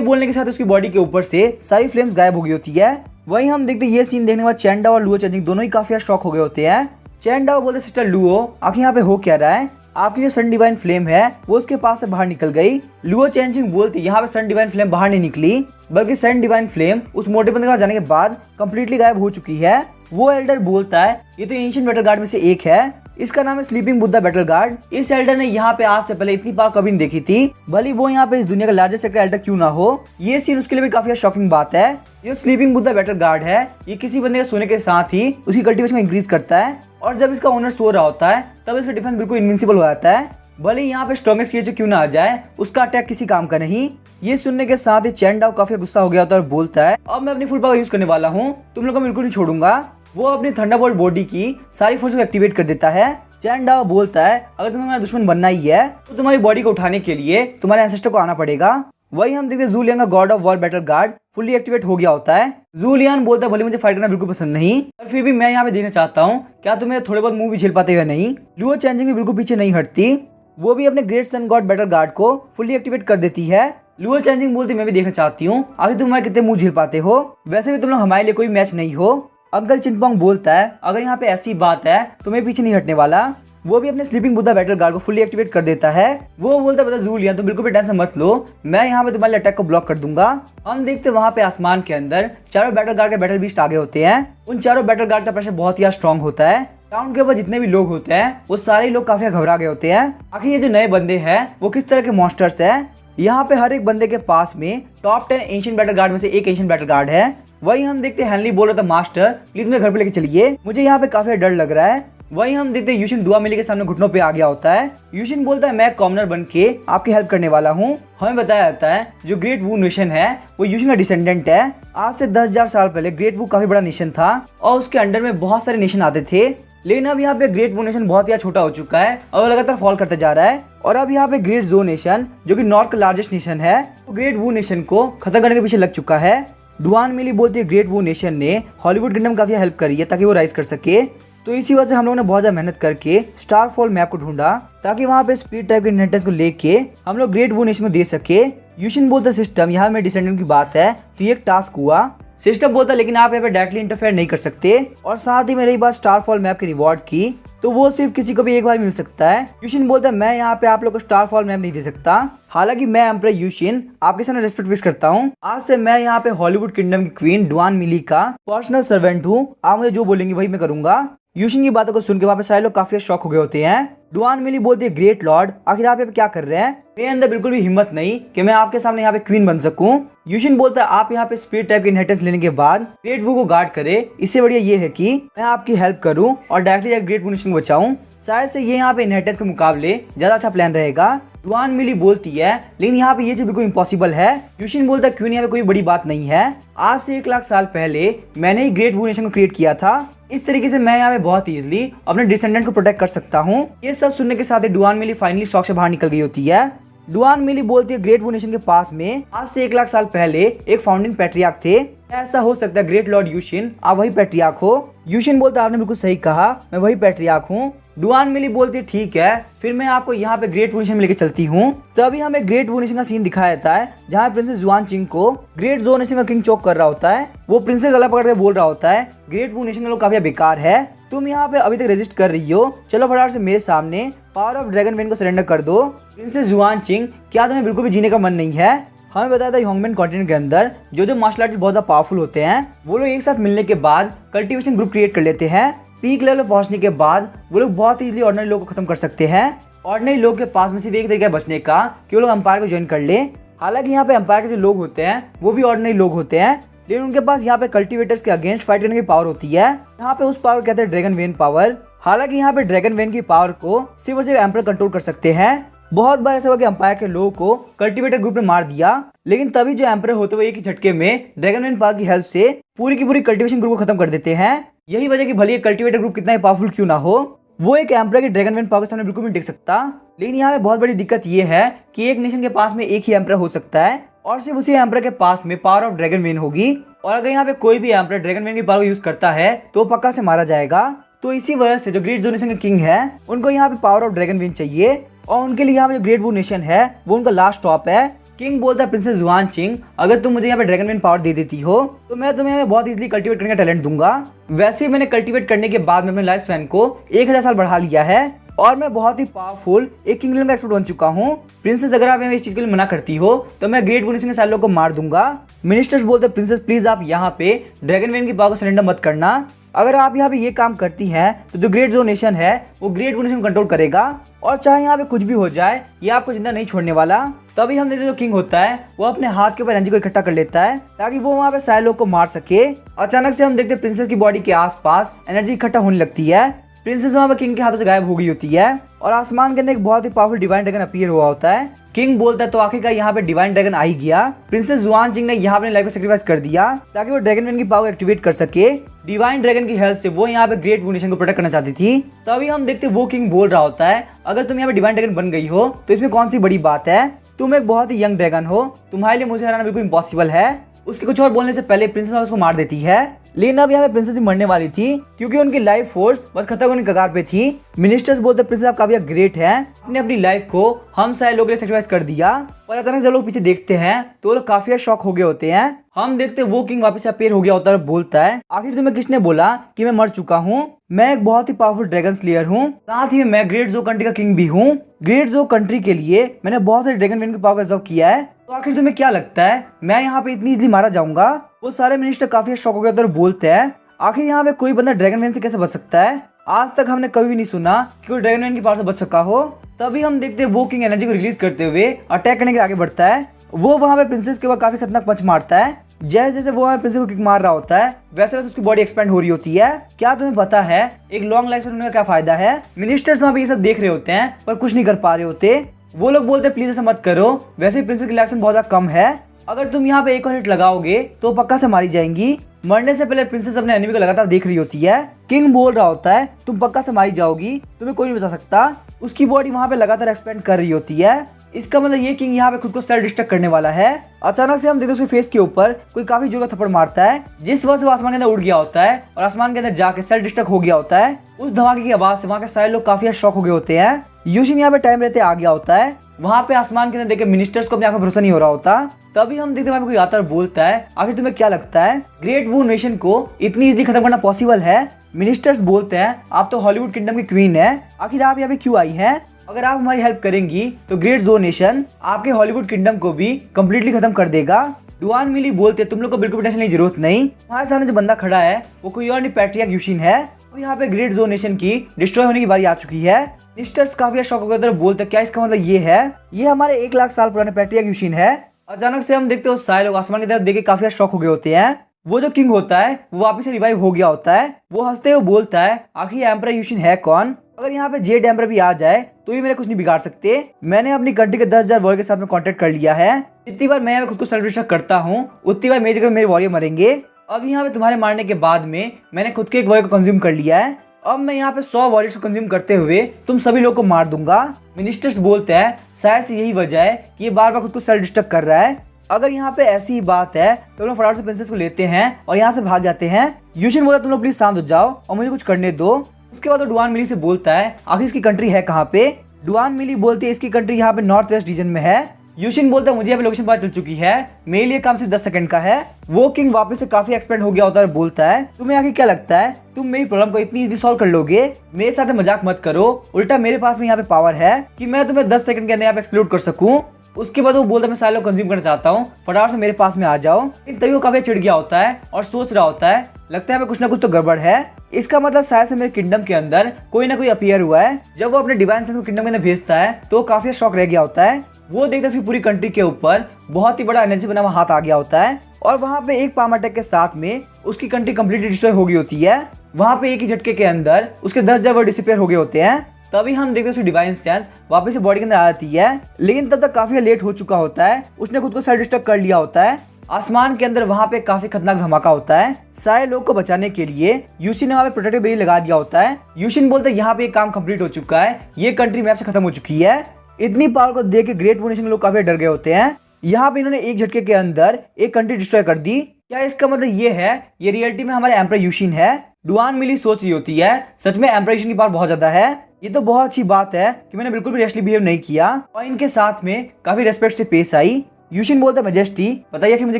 बोलने के साथ उसकी बॉडी के ऊपर से सारी फ्लेम्स गायब हो गई होती है। वहीं हम देखते ये सीन देखने के बाद चैंडाओ और लुओ चैनजिंग दोनों ही काफी शॉक हो गए होते हैं। चैंडाओ बोलते सिस्टर लुओ आखिर यहाँ पे हो क्या रहा है, आपकी जो सन डिवाइन फ्लेम है वो उसके पास से बाहर निकल गई। लुओ चैनजिंग बोलती यहाँ पे सन डिवाइन फ्लेम बाहर नहीं निकली बल्कि सन डिवाइन फ्लेम उस मोटे बंदे के पास जाने के बाद कंप्लीटली गायब हो चुकी है। वो एल्डर बोलता है ये तो एंशिएंट बैटल गार्ड में से एक है, इसका नाम है स्लीपिंग बुद्धा बैटल गार्ड। इस एल्डर ने यहाँ पे आज से पहले इतनी पावर कभी नहीं देखी थी, भले वो यहाँ पे इस दुनिया का लार्जेस्ट सेक्टर एल्डर क्यों ना हो। ये सीन उसके लिए भी काफी शॉकिंग बात है। ये स्लीपिंग बुद्धा बैटल गार्ड है, ये किसी बंदे के सोने के साथ ही उसकी कल्टीवेशन को इंक्रीज करता है, और जब इसका ओनर सो रहा होता है तब इसका डिफेंस बिल्कुल इनविंसिबल हो जाता है। भले यहाँ पे स्ट्रॉन्गेस्ट क्रिएचर क्यों ना आ जाए, उसका अटैक किसी काम का नहीं। ये सुनने के साथ ही चैन डाओ काफी गुस्सा हो गया होता है और बोलता है, अब मैं अपनी फुल पावर यूज करने वाला हूँ, तुम लोगों को बिल्कुल नहीं छोड़ूंगा। वो अपनी थंडरबोल्ट बॉडी की सारी फोर्स को एक्टिवेट कर देता है। चैन डाओ बोलता है, अगर तुम्हें मेरा दुश्मन बनना ही है तो तुम्हारी बॉडी को उठाने के लिए तुम्हारे एंसेस्टर को आना पड़ेगा। वही हम देखते हैं जू लियान का God of war battle guard fully activate हो गया होता है। जू लियान बोलता है, भले मुझे फाइट करना बिल्कुल पसंद नहीं, पर फिर भी मैं यहाँ पे देखना चाहता हूँ क्या तुम्हें थोड़े बहुत मूव भी झेल पाते हुए नहीं। लुओ चैनजिंग भी बिल्कुल पीछे नहीं हटती, वो भी अपने great sun god battle guard को फुल्ली एक्टिवेट कर देती है। लुओ चैनजिंग बोलती, मैं भी देखना चाहती हूँ आखिर तुम हमारे कितने मुंह झेल पाते हो, वैसे भी तुम लोग हमारे लिए कोई मैच नहीं हो। अंकल चिनपोंग बोलता है, अगर यहाँ पे ऐसी बात है तो मैं पीछे नहीं हटने वाला। वो भी अपने स्लीपिंग बुद्धा बैटल गार्ड को फुल्ली एक्टिवेट कर देता है। वो बोलता है, जू लियान तुम बिल्कुल भी टेंशन मत लो, मैं यहाँ पे तुम्हारे अटैक को ब्लॉक कर दूंगा। हम देखते वहाँ पे आसमान के अंदर चारों बैटल गार्ड के बैटल बीस्ट आगे होते हैं। उन चारों बैटल गार्ड का प्रेशर बहुत ही स्ट्रॉन्ग होता है। टाउन के ऊपर जितने भी लोग होते हैं वो सारे लोग काफी घबरा गए होते हैं। आखिर ये जो नए बंदे हैं वो किस तरह के मॉन्स्टर्स हैं। यहाँ पे हर एक बंदे के पास में टॉप 10 एंशिएंट बैटल गार्ड में से एक एंशिएंट बैटल गार्ड है। वही हम देखते हैं हेनली बोल रहा था, मास्टर प्लीज मेरे घर पे लेके चलिए, मुझे यहाँ पे काफी डर लग रहा है। वही हम देखते हैं यूशिन दुआ मिली के सामने घुटनों पे आ गया होता है। यूशिन बोलता है, मैं कॉमनर बन के आपकी हेल्प करने वाला हूँ। हमें बताया जाता है जो ग्रेट वू नेशन है वो यूशिन का डिसेंडेंट है। आज से 10,000 साल पहले ग्रेट वू काफी बड़ा नेशन था और उसके अंडर में बहुत सारे नेशन आते थे, लेकिन अब यहाँ पे ग्रेट वू नेशन बहुत ही छोटा हो चुका है और लगातार फॉल करते जा रहा है। और अब यहाँ पे ग्रेट जो नेशन जो कि नॉर्थ का लार्जेस्ट नेशन है वो ग्रेट वू नेशन को खत्म करने के पीछे लग चुका है। डुआन मिली बोलती है, ग्रेट वू नेशन ने हॉलीवुड किंगडम काफी हेल्प करी है ताकि वो राइज कर सके, तो इसी वजह से हम लोगों ने बहुत ज्यादा मेहनत करके स्टारफॉल मैप को ढूंढा ताकि वहाँ पे स्पीड टाइप के इनहेरिटेंस को लेके हम लोग ग्रेट वू नेशन को दे सके। यूशिन बोलता सिस्टम, यहाँ में डिसेंडेंट की बात है तो ये एक टास्क हुआ। सिस्टम बोलता लेकिन आप यहाँ पे डायरेक्टली इंटरफेयर नहीं कर सकते, और साथ ही में रही बात स्टारफॉल मैप के रिवॉर्ड की तो वो सिर्फ किसी को भी एक बार मिल सकता है। यूशिन बोलता है, मैं यहाँ पे आप लोग को स्टारफॉल मैप नहीं दे सकता, हालांकि मैं एम्परर यूशिन आपके सामने रेस्पेक्ट पेश करता हूँ। आज से मैं यहाँ पे हॉलीवुड किंगडम की क्वीन डुआन मिली का पर्सनल सर्वेंट हूँ, आप मुझे जो बोलेंगे वही मैं करूंगा। यूशिन की बातों को सुन के वहाँ पे सारे लोग काफी शॉक हो गए होते हैं। डुआन मिली बोलती है, ग्रेट लॉर्ड आखिर आप यहाँ पे क्या कर रहे हैं, मेरे अंदर बिल्कुल भी हिम्मत नहीं कि मैं आपके सामने यहाँ पे क्वीन बन सकूं। यूशिन बोलता है, आप यहाँ पे स्पीड टाइप के इनहेरिटेंस लेने के बाद ग्रेट वू को गार्ड करे, इससे बढ़िया ये है कि मैं आपकी हेल्प करूं और डायरेक्टली ग्रेट वू नेशन को बचाऊं। शायद से ये यहाँ पे इनहेरिटेंस के मुकाबले ज्यादा अच्छा प्लान रहेगा। डुआन मिली बोलती है, लेकिन यहाँ पे ये जो बिल्कुल इम्पॉसिबल है। यूशिन बोलता है, क्यों, यहाँ पे कोई बड़ी बात नहीं है, आज से 1 लाख साल पहले मैंने ही ग्रेट वू नेशन को क्रिएट किया था, इस तरीके से मैं यहाँ पे बहुत इजीली अपने डिसेंडेंट को प्रोटेक्ट कर सकता हूँ। ये सब सुनने के साथ ही डुआन मिली फाइनली शॉक से बाहर निकल गई होती है। डुआन मिली बोलती है, ग्रेट वू नेशन के पास में आज से 1 लाख साल पहले एक फाउंडिंग पैट्रियार्क थे, ऐसा हो सकता है ग्रेट लॉर्ड यूशिन आप वही पैट्रियार्क हो। यूशिन बोलता है, आपने बिल्कुल सही कहा, मैं वही पैट्रियार्क हूँ। डुआन मिली बोलती है, ठीक है फिर मैं आपको यहाँ पे ग्रेट वू नेशन में लेके चलती हूँ। तो अभी हमें ग्रेट वू नेशन का सीन दिखाया जाता है जहाँ प्रिंसेस जुआन चिंग को ग्रेट जो नेशन का किंग चोक कर रहा होता है। वो प्रिंसेस गला पकड़ के बोल रहा होता है, ग्रेट वू नेशन का लोग काफी बेकार है, तुम यहाँ पे अभी तक रेजिस्ट कर रही हो, चलो फटाफट से मेरे सामने पावर ऑफ ड्रैगन वेन को सरेंडर कर दो। प्रिंसेस जुआन चिंग, क्या तुम्हें बिल्कुल भी जीने का मन नहीं है। हमें बताया था ह्योंगमेन कॉन्टिनेंट के अंदर जो मार्शल आर्टिस्ट बहुत ज्यादा पावरफुल होते हैं वो लोग एक साथ मिलने के बाद कल्टीवेशन ग्रुप क्रिएट कर लेते हैं। पीक लेवल पर पहुंचने के बाद वो लोग बहुत इजीली ऑर्डिनरी लोग को खत्म कर सकते हैं। ऑर्डिनरी लोग के पास में सिर्फ एक तरीका बचने का कि वो लोग अंपायर को ज्वाइन कर ले। हालांकि यहाँ पे अंपायर के जो लोग होते हैं वो भी ऑर्डिनरी लोग होते हैं, लेकिन उनके पास यहाँ पे कल्टीवेटर्स के अगेंस्ट फाइट करने की पावर होती है। यहाँ पे उस पावर कहते हैं ड्रैगन वेन पावर। हालांकि यहाँ पे ड्रैगन वेन की पावर को सिर्फ और सिर्फ एम्परर कंट्रोल कर सकते हैं। बहुत बार ऐसा हुआ कि अंपायर के लोगों को कल्टीवेटर ग्रुप ने मार दिया, लेकिन तभी जो एम्परर होते हुए एक ही झटके में ड्रैगन वेन पावर की हेल्प से पूरी की पूरी कल्टीवेशन ग्रुप को खत्म कर देते हैं। यही वजह कि भले कल्टीवेटर ग्रुप कितना ही पावरफुल क्यों ना हो, वो एक एम्परर की ड्रैगन वेन पावर के सामने बिल्कुल नहीं टिक सकता। लेकिन यहाँ पे बहुत बड़ी दिक्कत ये है कि एक नेशन के पास में एक ही एम्परर हो सकता है और सिर्फ उसी एम्परर के पास में पावर ऑफ ड्रैगन वेन होगी, और अगर यहाँ पे कोई भी एम्परर ड्रैगन वेन की पावर यूज करता है तो पक्का से मारा जाएगा। तो इसी वजह से जो ग्रेट जो नेशन के किंग है उनको यहाँ पे पावर ऑफ ड्रैगन वेन चाहिए, और उनके लिए यहाँ पे जो ग्रेट वू नेशन है वो उनका लास्ट स्टॉप है। किंग बोलता है, प्रिंसेस जुआन चिंग अगर तुम मुझे यहाँ पे ड्रैगन वेन पावर दे देती हो तो मैं तुम्हें यहाँ पे बहुत इजीली कल्टीवेट करने का टैलेंट दूंगा। वैसे ही मैंने कल्टीवेट करने के बाद में अपने लाइफ स्पैन को 1000 साल बढ़ा लिया है और मैं बहुत ही पावरफुल एक किंगडम का एक्सपर्ट बन चुका हूँ। प्रिंसेस अगर आप इस चीज के लिए मना करती हो तो मैं ग्रेट वू नेशन के सारे लोगों को मार दूंगा। मिनिस्टर्स बोलते हैं, प्रिंसेस प्लीज आप यहाँ पे ड्रैगन वेन की पावर को सरेंडर मत करना, अगर आप यहाँ पे ये काम करती हैं तो जो ग्रेट जो नेशन है वो ग्रेट वो नेशन कंट्रोल करेगा और चाहे यहाँ पे कुछ भी हो जाए ये आपको जिंदा नहीं छोड़ने वाला। तभी हम देखते जो किंग होता है वो अपने हाथ के ऊपर एनर्जी को इकट्ठा कर लेता है ताकि वो वहाँ पे सारे लोग को मार सके। अचानक से हम देखते प्रिंसेस की बॉडी के आसपास एनर्जी इकट्ठा होने लगती है। प्रिंसेस वहाँ पे किंग के हाथों से गायब हो गई होती है और आसमान के अंदर एक बहुत ही पावरफुल डिवाइन ड्रैगन अपीयर हुआ होता है। किंग बोलता है तो आखिरकार यहाँ पे डिवाइन ड्रैगन आ ही गया। प्रिंसेस जुआनजिंग ने यहाँ अपने लाइफ को सेक्रीफाइस कर दिया ताकि वो ड्रैगन मैन की पावर एक्टिवेट कर सके। डिवाइन ड्रैगन की हेल्प से वो यहाँ पे ग्रेट वू नेशन को प्रोटेक्ट करना चाहती थी। तभी हम देखते वो किंग बोल रहा होता है अगर तुम यहाँ पे डिवाइन ड्रैगन बन गई हो तो इसमें कौन सी बड़ी बात है, तुम एक बहुत ही यंग ड्रैगन हो, तुम्हारे लिए मुझे हराना बिल्कुल इम्पॉसिबल है। उसके कुछ और बोलने से पहले प्रिंसेस उसको मार देती है। लेकिन अब यहाँ पे प्रिंसेस भी मरने वाली थी क्योंकि उनकी लाइफ फोर्स बस खत्म होने के कगार पे थी। मिनिस्टर्स बोलते प्रिंसेस आप काफी ग्रेट है, आपने अपनी लाइफ को हम सारे लोगों के लिए सेक्रीफाइस कर दिया। और अचानक जब लोग पीछे देखते हैं तो लोग काफी शॉक हो गए होते हैं। हम देखते वो किंग वापस अपीयर हो गया होता है और बोलता है आखिर तुम्हें किसने बोला कि मैं मर चुका हूँ, मैं एक बहुत ही पावरफुल ड्रैगन स्लेयर हूँ, साथ ही मैं ग्रेट जो कंट्री का किंग भी हूँ। ग्रेट जो कंट्री के लिए मैंने बहुत सारे ड्रैगन मैन की पावर रिजर्व किया है, तो आखिर तुम्हें क्या लगता है मैं यहाँ पे इतनी इजीली मारा जाऊंगा। वो सारे मिनिस्टर काफी शॉक हो गए और बोलते हैं आखिर यहाँ पे कोई बंदा ड्रैगन मैन से कैसे बच सकता है, आज तक हमने कभी भी नहीं सुना कि कोई ड्रैगन मैन की पावर से बच सका हो। तभी हम देखते हैं वो किंग एनर्जी को रिलीज करते हुए अटैक करने के आगे बढ़ता है। वो वहाँ पे प्रिंसेस के बाद काफी खतरनाक पंच मारता है। जैसे जैसे वो प्रिंसेस को किक मार रहा होता है वैसे वैसे उसकी बॉडी एक्सपेंड हो रही होती है। क्या तुम्हें पता है एक लॉन्ग लाइफ होने का क्या फायदा है। मिनिस्टर्स वहाँ पे ये सब देख रहे होते हैं पर कुछ नहीं कर पा रहे होते। वो लोग बोलते प्लीज ऐसा मत करो, वैसे प्रिंसेस की लाइफ बहुत ज्यादा कम है, अगर तुम यहाँ पे एक और हिट लगाओगे तो पक्का से मारी जाएंगी। मरने से पहले प्रिंसेस अपने एनिमी को लगातार देख रही होती है। किंग बोल रहा होता है तुम पक्का से मारी जाओगी, तुम्हें कोई नहीं बचा सकता। उसकी बॉडी वहाँ पे लगातार एक्सपेंड कर रही होती है। इसका मतलब ये किंग यहाँ पे खुद को सेल्फ डिस्ट्रक्ट करने वाला है। अचानक से हम देखते हैं उसके फेस के ऊपर कोई काफी जोर का थप्पड़ मारता है जिस वजह से वो आसमान के अंदर उड़ गया होता है और आसमान के अंदर जाके सेल्फ डिस्ट्रक्ट हो गया होता है। उस धमाके की आवाज से वहाँ के सारे लोग काफी शॉक हो गए होते हैं। यूशिन यहाँ पे टाइम रहते आ गया होता है। वहाँ पे आसमान के अंदर देखे मिनिस्टर्स को अपने आंखों पर भरोसा नहीं हो रहा होता। तभी हम देखते हैं कोई आता और बोलता है आखिर तुम्हें क्या लगता है ग्रेट वू नेशन को इतनी इजीली खत्म करना पॉसिबल है। मिनिस्टर्स बोलते हैं आप तो हॉलीवुड किंगडम की क्वीन है, आखिर आप यहाँ पे क्यों आई हैं? अगर आप हमारी हेल्प करेंगी तो ग्रेट जो नेशन आपके हॉलीवुड किंगडम को भी कम्प्लीटली खत्म कर देगा। डुआन मिली बोलते तुम लोग को बिल्कुल टेंशन की जरूरत नहीं, हमारे सामने जो बंदा खड़ा है वो कोई और नहीं पैट्रियार्क यूशिन है। और यहाँ पे ग्रेट जो नेशन की डिस्ट्रॉय होने की बारी आ चुकी है। मिनिस्टर्स काफी शॉक हो गए बोलते क्या इसका मतलब ये है ये हमारे 1 लाख साल पुराने पैट्रियार्क यूशिन है। अचानक से हम देखते हो सारे लोग आसमान की तरफ देख के काफी शॉक हो गए होते हैं। वो जो किंग होता है वो वापस से रिवाइव हो गया होता है। वो हंसते हुए बोलता है आखिर एम्परर यूशिन है कौन, अगर यहाँ पे जेड एम्परर भी आ जाए तो ये मेरे कुछ नहीं बिगाड़ सकते। मैंने अपनी कंट्री के 10,000 वॉरियर के साथ में कॉन्टेक्ट कर लिया है, जितनी बार मैं खुद को सेल्फ डिस्ट्रक्ट करता हूँ उतनी बार मेरी जगह मेरे वॉरियर मरेंगे। अब यहाँ पे तुम्हारे मारने के बाद में मैंने खुद के एक वॉरियर को कंज्यूम कर लिया है। अब मैं यहाँ पे 100 वॉरियर्स को कंज्यूम करते हुए तुम सभी लोग को मार दूंगा। मिनिस्टर्स बोलते हैं शायद से यही वजह है कि ये बार बार खुद को सेल्फ डिस्ट्रक्ट कर रहा है। अगर यहाँ पे ऐसी ही बात है तो लोग फटाफट से प्रिंसेस को लेते हैं और यहाँ से भाग जाते हैं। यूशिन बोलता तुम लोग प्लीज शांत हो जाओ और मुझे कुछ करने दो। उसके बाद वो डुआन मिली से बोलता है आखिर इसकी कंट्री है कहाँ पे। डुआन मिली बोलती है इसकी कंट्री यहाँ पे नॉर्थ वेस्ट रीजन में है। यूशिन बोलता है मुझे यहाँ पे लोकेशन पता चल चुकी है, मेरे लिए काम सिर्फ 10 सेकंड का है। वो किंग वापस से काफी एक्सपेंड हो गया होता है और बोलता है तुम्हें आखिर क्या लगता है तुम मेरी प्रॉब्लम को इतनी इजीली सॉल्व कर लोगे, मेरे साथ मजाक मत करो, उल्टा मेरे पास में यहाँ पे पावर है कि मैं तुम्हें 10 सेकंड के अंदर यहाँ पे एक्सप्लोड कर सकूं। उसके बाद वो बोलता है मैं सारे लोग कंज्यूम करना चाहता हूँ, फटाफट से मेरे पास में आ जाओ। तभी वो काफी चिढ़ गया होता है और सोच रहा होता है लगता है कुछ ना कुछ तो गड़बड़ है। इसका मतलब शायद से मेरे किंगडम के अंदर कोई ना कोई अपीयर हुआ है। जब वो अपने डिवाइन सेंस को किंगडम के अंदर भेजता है तो काफी शॉक रह गया होता है। वो देखता है उसकी पूरी कंट्री के ऊपर बहुत ही बड़ा एनर्जी बना हुआ हाथ आ गया होता है और वहाँ पे एक पाम अटैक के साथ में उसकी कंट्री कंप्लीटली डिस्ट्रॉय हो गई होती है। वहाँ पे एक ही झटके के अंदर उसके 10,000 वर्ड डिसअपीयर हो गए होते हैं। तभी हम देखते हैं उसकी डिवाइन सेंस वापस से बॉडी के अंदर आ जाती है, लेकिन तब तक काफी लेट हो चुका होता है। उसने खुद को सेल्फ डिस्ट्रक्ट कर लिया होता है। आसमान के अंदर वहाँ पे काफी खतरनाक धमाका होता है। सारे लोग को बचाने के लिए यूशिन ने वहाँ पे प्रोटेक्टिव बैरियर लगा दिया होता है। यूशिन बोलता है यहाँ पे काम कंप्लीट हो चुका है, ये कंट्री मैप से खत्म हो चुकी है। इतनी पावर को देख के ग्रेट वू नेशन के लोग काफी डर गए होते हैं। यहाँ पे इन्होंने एक झटके के अंदर एक कंट्री डिस्ट्रॉय कर दी। क्या इसका मतलब ये है ये रियलिटी में हमारे एम्परर यूशिन है? डुआन मिली सोच रही होती है सच में एम्परर यूशिन की पावर बहुत ज्यादा है, ये तो बहुत अच्छी बात है कि मैंने बिल्कुल भी रैशली बिहेव नहीं किया और इनके साथ में काफी रेस्पेक्ट से पेश आई। यूशिन बोलता है मैजेस्टी बताइए कि मुझे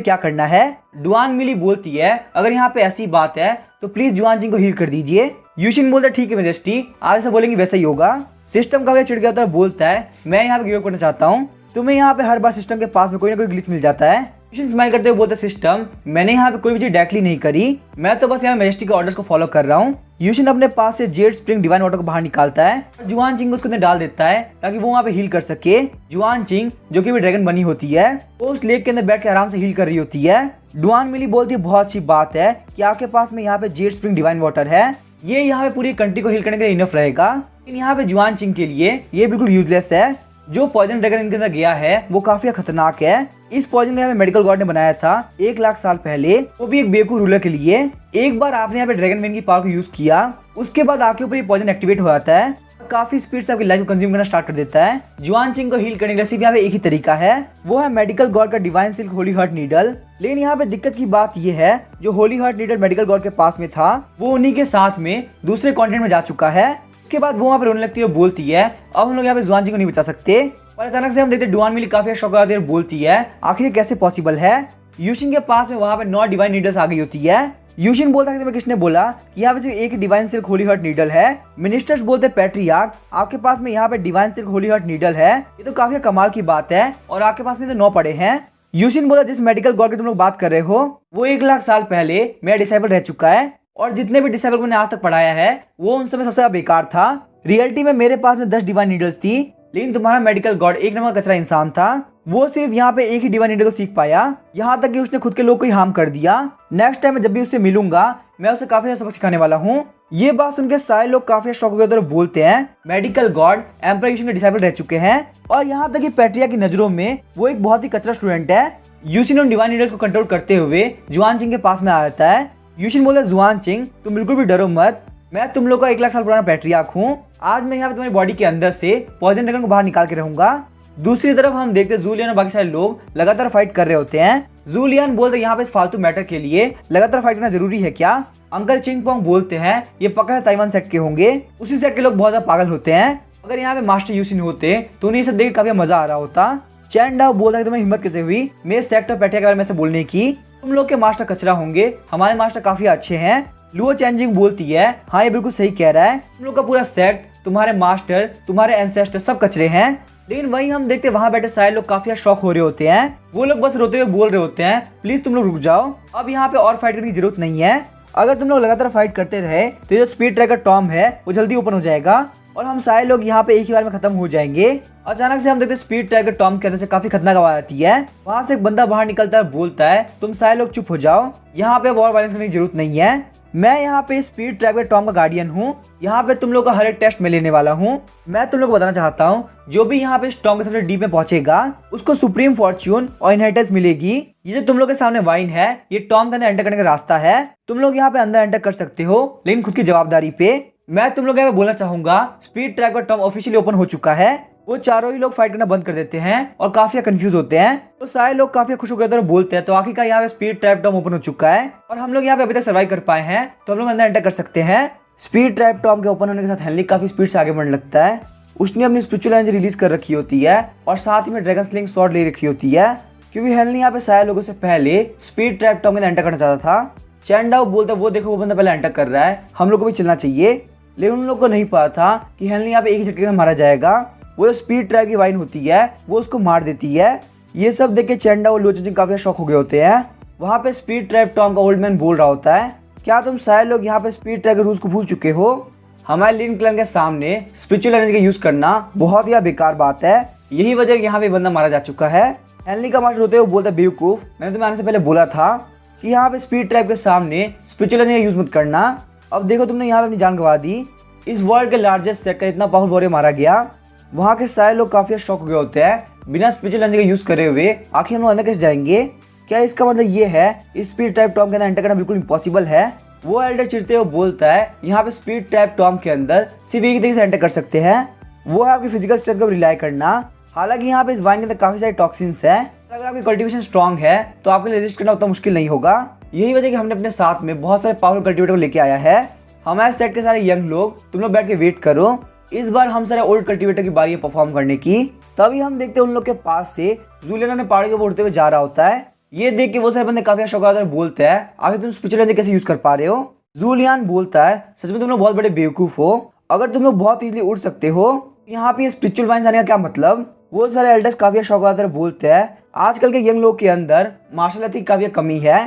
क्या करना है। डुआन मिली बोलती है अगर यहाँ पे ऐसी बात है तो प्लीज जुआन जिंग को हील कर दीजिए। यूशिन बोलता है ठीक है मैजेस्टी, आप ऐसा बोलेंगे वैसा ही होगा। सिस्टम काफी चिढ़ गया और बोलता है मैं यहाँ पे गिव अप करना चाहता हूँ। तुम्हें यहाँ पे हर बार सिस्टम के पास में कोई ना कोई ग्लिच मिल जाता है, यूशिन स्माइल करते हुए बोलता है सिस्टम, मैंने यहाँ पे कोई भी चीज डायरेक्टली नहीं करी, मैं तो बस यहाँ मैजेस्टिक के ऑर्डर्स को फॉलो कर रहा हूँ। यूशिन अपने पास से जेड स्प्रिंग डिवाइन वाटर को बाहर निकालता है और जुआन चिंग उसको अंदर डाल देता है ताकि वो वहाँ पे हील कर सके। जुआन चिंग जो कि भी ड्रैगन बनी होती है वो उस लेक के अंदर बैठ के आराम से हील कर रही होती है। डुआन मिली बोलती है बहुत अच्छी बात है कि आपके पास में यहाँ पे जेड स्प्रिंग डिवाइन वाटर है, ये यहाँ पे पूरी कंट्री को हील करने के लिए इनफ रहेगा। लेकिन यहाँ पे जुआन चिंग के लिए ये बिल्कुल यूजलेस है। जो पॉइजन ड्रैगन इनके अंदर गया है वो काफी खतरनाक है। इस पॉइजन को मेडिकल गॉड ने बनाया था 1 लाख साल पहले, वो भी एक बेवकूफ रूलर के लिए। एक बार आपने यहाँ पे ड्रैगन मेन की पावर को यूज किया, उसके बाद आपके ऊपर ये पॉइजन एक्टिवेट हो जाता है, काफी स्पीड से आपकी लाइफ को कंज्यूम करना स्टार्ट कर देता है। जुआन चिंग को हील करने के लिए सिर्फ यहाँ पे एक ही तरीका है, वो है मेडिकल गॉड का divine silk Holi heart needle. लेकिन यहाँ पे दिक्कत की बात ये है, जो Holi heart needle medical God के पास में था वो उन्हीं के साथ में दूसरे कॉन्टिनेंट में जा चुका है। उसके बाद वो वहाँ पे रोने लगती है, बोलती है अब हम लोग यहाँ पे जुआन चिंग को नहीं बचा सकते। और अचानक से हम देखते डुआन मिली काफी शौक आती है और बोलती है आखिर ये कैसे पॉसिबल है। यूशिन के पास में वहाँ पे 9 डिवाइन नीडल्स आ गई होती है। यूशिन बोलता है कि किसने बोला कि यहाँ पे सिर्फ एक divine silk Holi heart needle है। मिनिस्टर्स बोलते पैट्रियार्क आपके पास में यहाँ पे divine silk Holi heart needle है, ये तो काफी कमाल की बात है और आपके पास में तो 9 पड़े हैं। यूशिन बोला जिस मेडिकल गॉड की तुम लोग बात कर रहे हो वो 1 लाख साल पहले मेरा डिसाइबल रह चुका है और जितने भी डिसाइबल को मैंने आज तक पढ़ाया है वो उन समय सबसे ज्यादा बेकार था। रियलिटी में मेरे पास में 10 डिवाइन नीडल्स थी, लेकिन तुम्हारा मेडिकल गॉड एक नंबर कचरा इंसान था। वो सिर्फ यहाँ पे एक ही डिवाइन नीडल को सीख पाया, यहाँ तक कि उसने खुद के लोग को ही हार्म कर दिया। नेक्स्ट टाइम जब भी उससे मिलूंगा मैं उसे काफी सबक सिखाने वाला हूँ। ये बात सुनकर सारे लोग काफी शौक हो गए और बोलते हैं मेडिकल गॉड एम्परर यूशिन के डिसाइबल रह चुके हैं और यहाँ तक कि पैट्रिया की नजरों में वो एक बहुत ही कचरा स्टूडेंट है। यूशिन उन डिवाइन नीडल्स को कंट्रोल करते हुए जुआन चिंग के पास में आ जाता है। यूशिन बोलता है जुआन चिंग तुम बिल्कुल भी डरो मत, मैं तुम लोग का 1 लाख साल पुराना पैट्रियार्क हूँ, आज मैं यहाँ पे तुम्हारी बॉडी के अंदर से पॉइजन ड्रैगन को बाहर निकाल के रहूंगा। दूसरी तरफ हम देखते हैं जूलियन और बाकी सारे लोग लगातार फाइट कर रहे होते हैं। जूलियन बोलते हैं यहाँ पे इस फालतू मैटर के लिए लगातार फाइट करना जरूरी है क्या। अंकल चिंग पोंग बोलते हैं ये पक्का है ताइवान सेट के होंगे, उसी सेट के लोग बहुत ज्यादा पागल होते हैं, अगर यहाँ पे मास्टर यूशिन होते तो उन्हें सब देख काफी मजा आ रहा होता। चैन डाओ बोलता है तुम्हें हिम्मत कैसे हुई मेरे सेट और पैटिया के बारे में से बोलने की, तुम लोग के मास्टर कचरा होंगे, हमारे मास्टर काफी अच्छे हैं। लुओ चैनजिंग बोलती है हाँ ये बिल्कुल सही कह रहा है, तुम लोग का पूरा सेट, तुम्हारे मास्टर, तुम्हारे एंसेस्टर सब कचरे हैं। लेकिन वहीं हम देखते हैं वहां बैठे सारे लोग काफी शौक हो रहे होते हैं, वो लोग बस रोते हुए बोल रहे होते हैं प्लीज तुम लोग रुक जाओ, अब यहाँ पे और फाइट करने की जरूरत नहीं है, अगर तुम लोग लगातार फाइट करते रहे तो जो स्पीड ट्रैकर टॉम है वो जल्दी ओपन हो जाएगा और हम सारे लोग यहाँ पे एक ही बार में खत्म हो जाएंगे। अचानक से हम देखते हैं स्पीड ट्रैकर टॉम के अंदर से काफी खतरनाक आवाज आती है, वहां से एक बंदा बाहर निकलता है, बोलता है तुम सारे लोग चुप हो जाओ, यहाँ पे और वायलेंस करने की जरूरत नहीं है, मैं यहाँ पे स्पीड ट्रैकर टॉम का गार्डियन हूँ, यहाँ पे तुम लोग का हर एक टेस्ट में लेने वाला हूँ। मैं तुम लोग को बताना चाहता हूँ जो भी यहाँ पे टॉम के सबसे डीप में पहुंचेगा उसको सुप्रीम फॉर्च्यून और इनहेरिटेंस मिलेगी। ये जो तुम लोग के सामने वाइन है ये टॉम के अंदर एंटर करने का रास्ता है, तुम लोग यहाँ पे अंदर एंटर कर सकते हो लेकिन खुद की जवाबदारी पे। मैं तुम लोग यहाँ पे बोलना चाहूंगा speed tracker Tom officially open हो चुका है, वो चारों ही लोग फाइट करना बंद कर देते हैं और काफी कंफ्यूज होते हैं, तो सारे लोग काफी खुश होकर बोलते हैं तो आखिरकार यहाँ पे स्पीड ट्रैप टॉम ओपन हो चुका है और हम लोग यहाँ पे अभी तक सर्वाइव कर पाए हैं तो हम लोग अंदर एंटर कर सकते हैं। स्पीड ट्रैप टॉम के ओपन होने के साथ हेनली काफी स्पीड से आगे बढ़ने लगता है, उसने अपनी स्पिरिचुअल एनर्जी रिलीज कर रखी होती है और साथ ही में ड्रैगन स्लिंग स्वॉर्ड ले रखी होती है, क्योंकि हेनली यहाँ पे सारे लोगों से पहले स्पीड ट्रैप टॉम के अंदर एंटर करना चाहता था। चैंडाओ बोलता वो देखो वो बंदा पहले एंटर कर रहा है, हम लोग को भी चलना चाहिए, लेकिन उन लोग को नहीं पता था कि हेनली यहाँ पे एक ही झटके में मारा जाएगा, वो स्पीड ट्रैप की वाइन होती है वो उसको मार देती है। ये सब देख के चैंडा और लोचन काफी शौक हो गए होते हैं। वहाँ पे स्पीड ट्रैप टॉम का ओल्ड मैन बोल रहा होता है क्या तुम सारे लोग यहाँ पे स्पीड ट्रैप के रूल्स को भूल चुके हो, हमारे लिन क्लैन के सामने स्पिरिचुअल एनर्जी का यूज करना बहुत ही बेकार बात है, यही वजह यहाँ पे बंदा मारा जा चुका है। हेनली का मास्टर होते हुए बोलता है बेवकूफ, मैंने तुम्हें आने से पहले बोला था कि यहाँ पे स्पीड ट्रैप के सामने स्पिरिचुअल एनर्जी का यूज मत करना, अब देखो तुमने यहाँ पे अपनी जान गंवा दी, इस वर्ल्ड के लार्जेस्ट सेट का इतना पावरफुल वॉरियर मारा गया। वहाँ के सारे लोग काफी शॉक हो गए होते हैं, बिना स्पिरिचुअल एनर्जी का यूज करे हुए आखिर हम लोग अंदर कैसे जाएंगे, क्या इसका मतलब ये है स्पीड ट्रैप टॉम के अंदर एंटर करना बिल्कुल इम्पॉसिबल है। वो एल्डर चिढ़ते हुए बोलता है यहाँ पे स्पीड ट्रैप टॉम के अंदर सिर्फ एक तरीके से एंटर कर सकते हैं, वो है आपकी फिजिकल स्ट्रेंथ को रिलाई करना, हालांकि यहाँ पे इस वाइन के अंदर काफी सारे टॉक्सिन्स है, अगर आपकी कल्टीवेशन स्ट्रॉन्ग है तो आपके लिए रेजिस्ट करना उतना मुश्किल नहीं होगा, यही वजह कि हमने अपने साथ में बहुत सारे पावरफुल कल्टीवेटर को लेके आया है। हमारे सेट के सारे यंग लोग तुम लोग बैठ के वेट करो, इस बार हम सारे ओल्ड कल्टीवेटर की बारी है परफॉर्म करने की। तभी हम देखते हैं उन लोग के पास से जूलियन अपने पहाड़ी के ऊपर उड़ते हुए जा रहा होता है, ये देख के वो सारे बंदे काफी शौक आते बोलते हैं आखिर तुम स्पिरिचुअल एनर्जी कैसे यूज कर पा रहे हो। जूलियन बोलता है सच में तुम लोग बहुत बड़े बेवकूफ हो, अगर तुम लोग बहुत इजीली उड़ सकते हो यहाँ पे स्पिरिचुअल वाइन्स आने का क्या मतलब, वो सारे एल्डर्स काफी शौक बोलते हैं आजकल के यंग लोग के अंदर मार्शल आर्ट की काफी कमी है,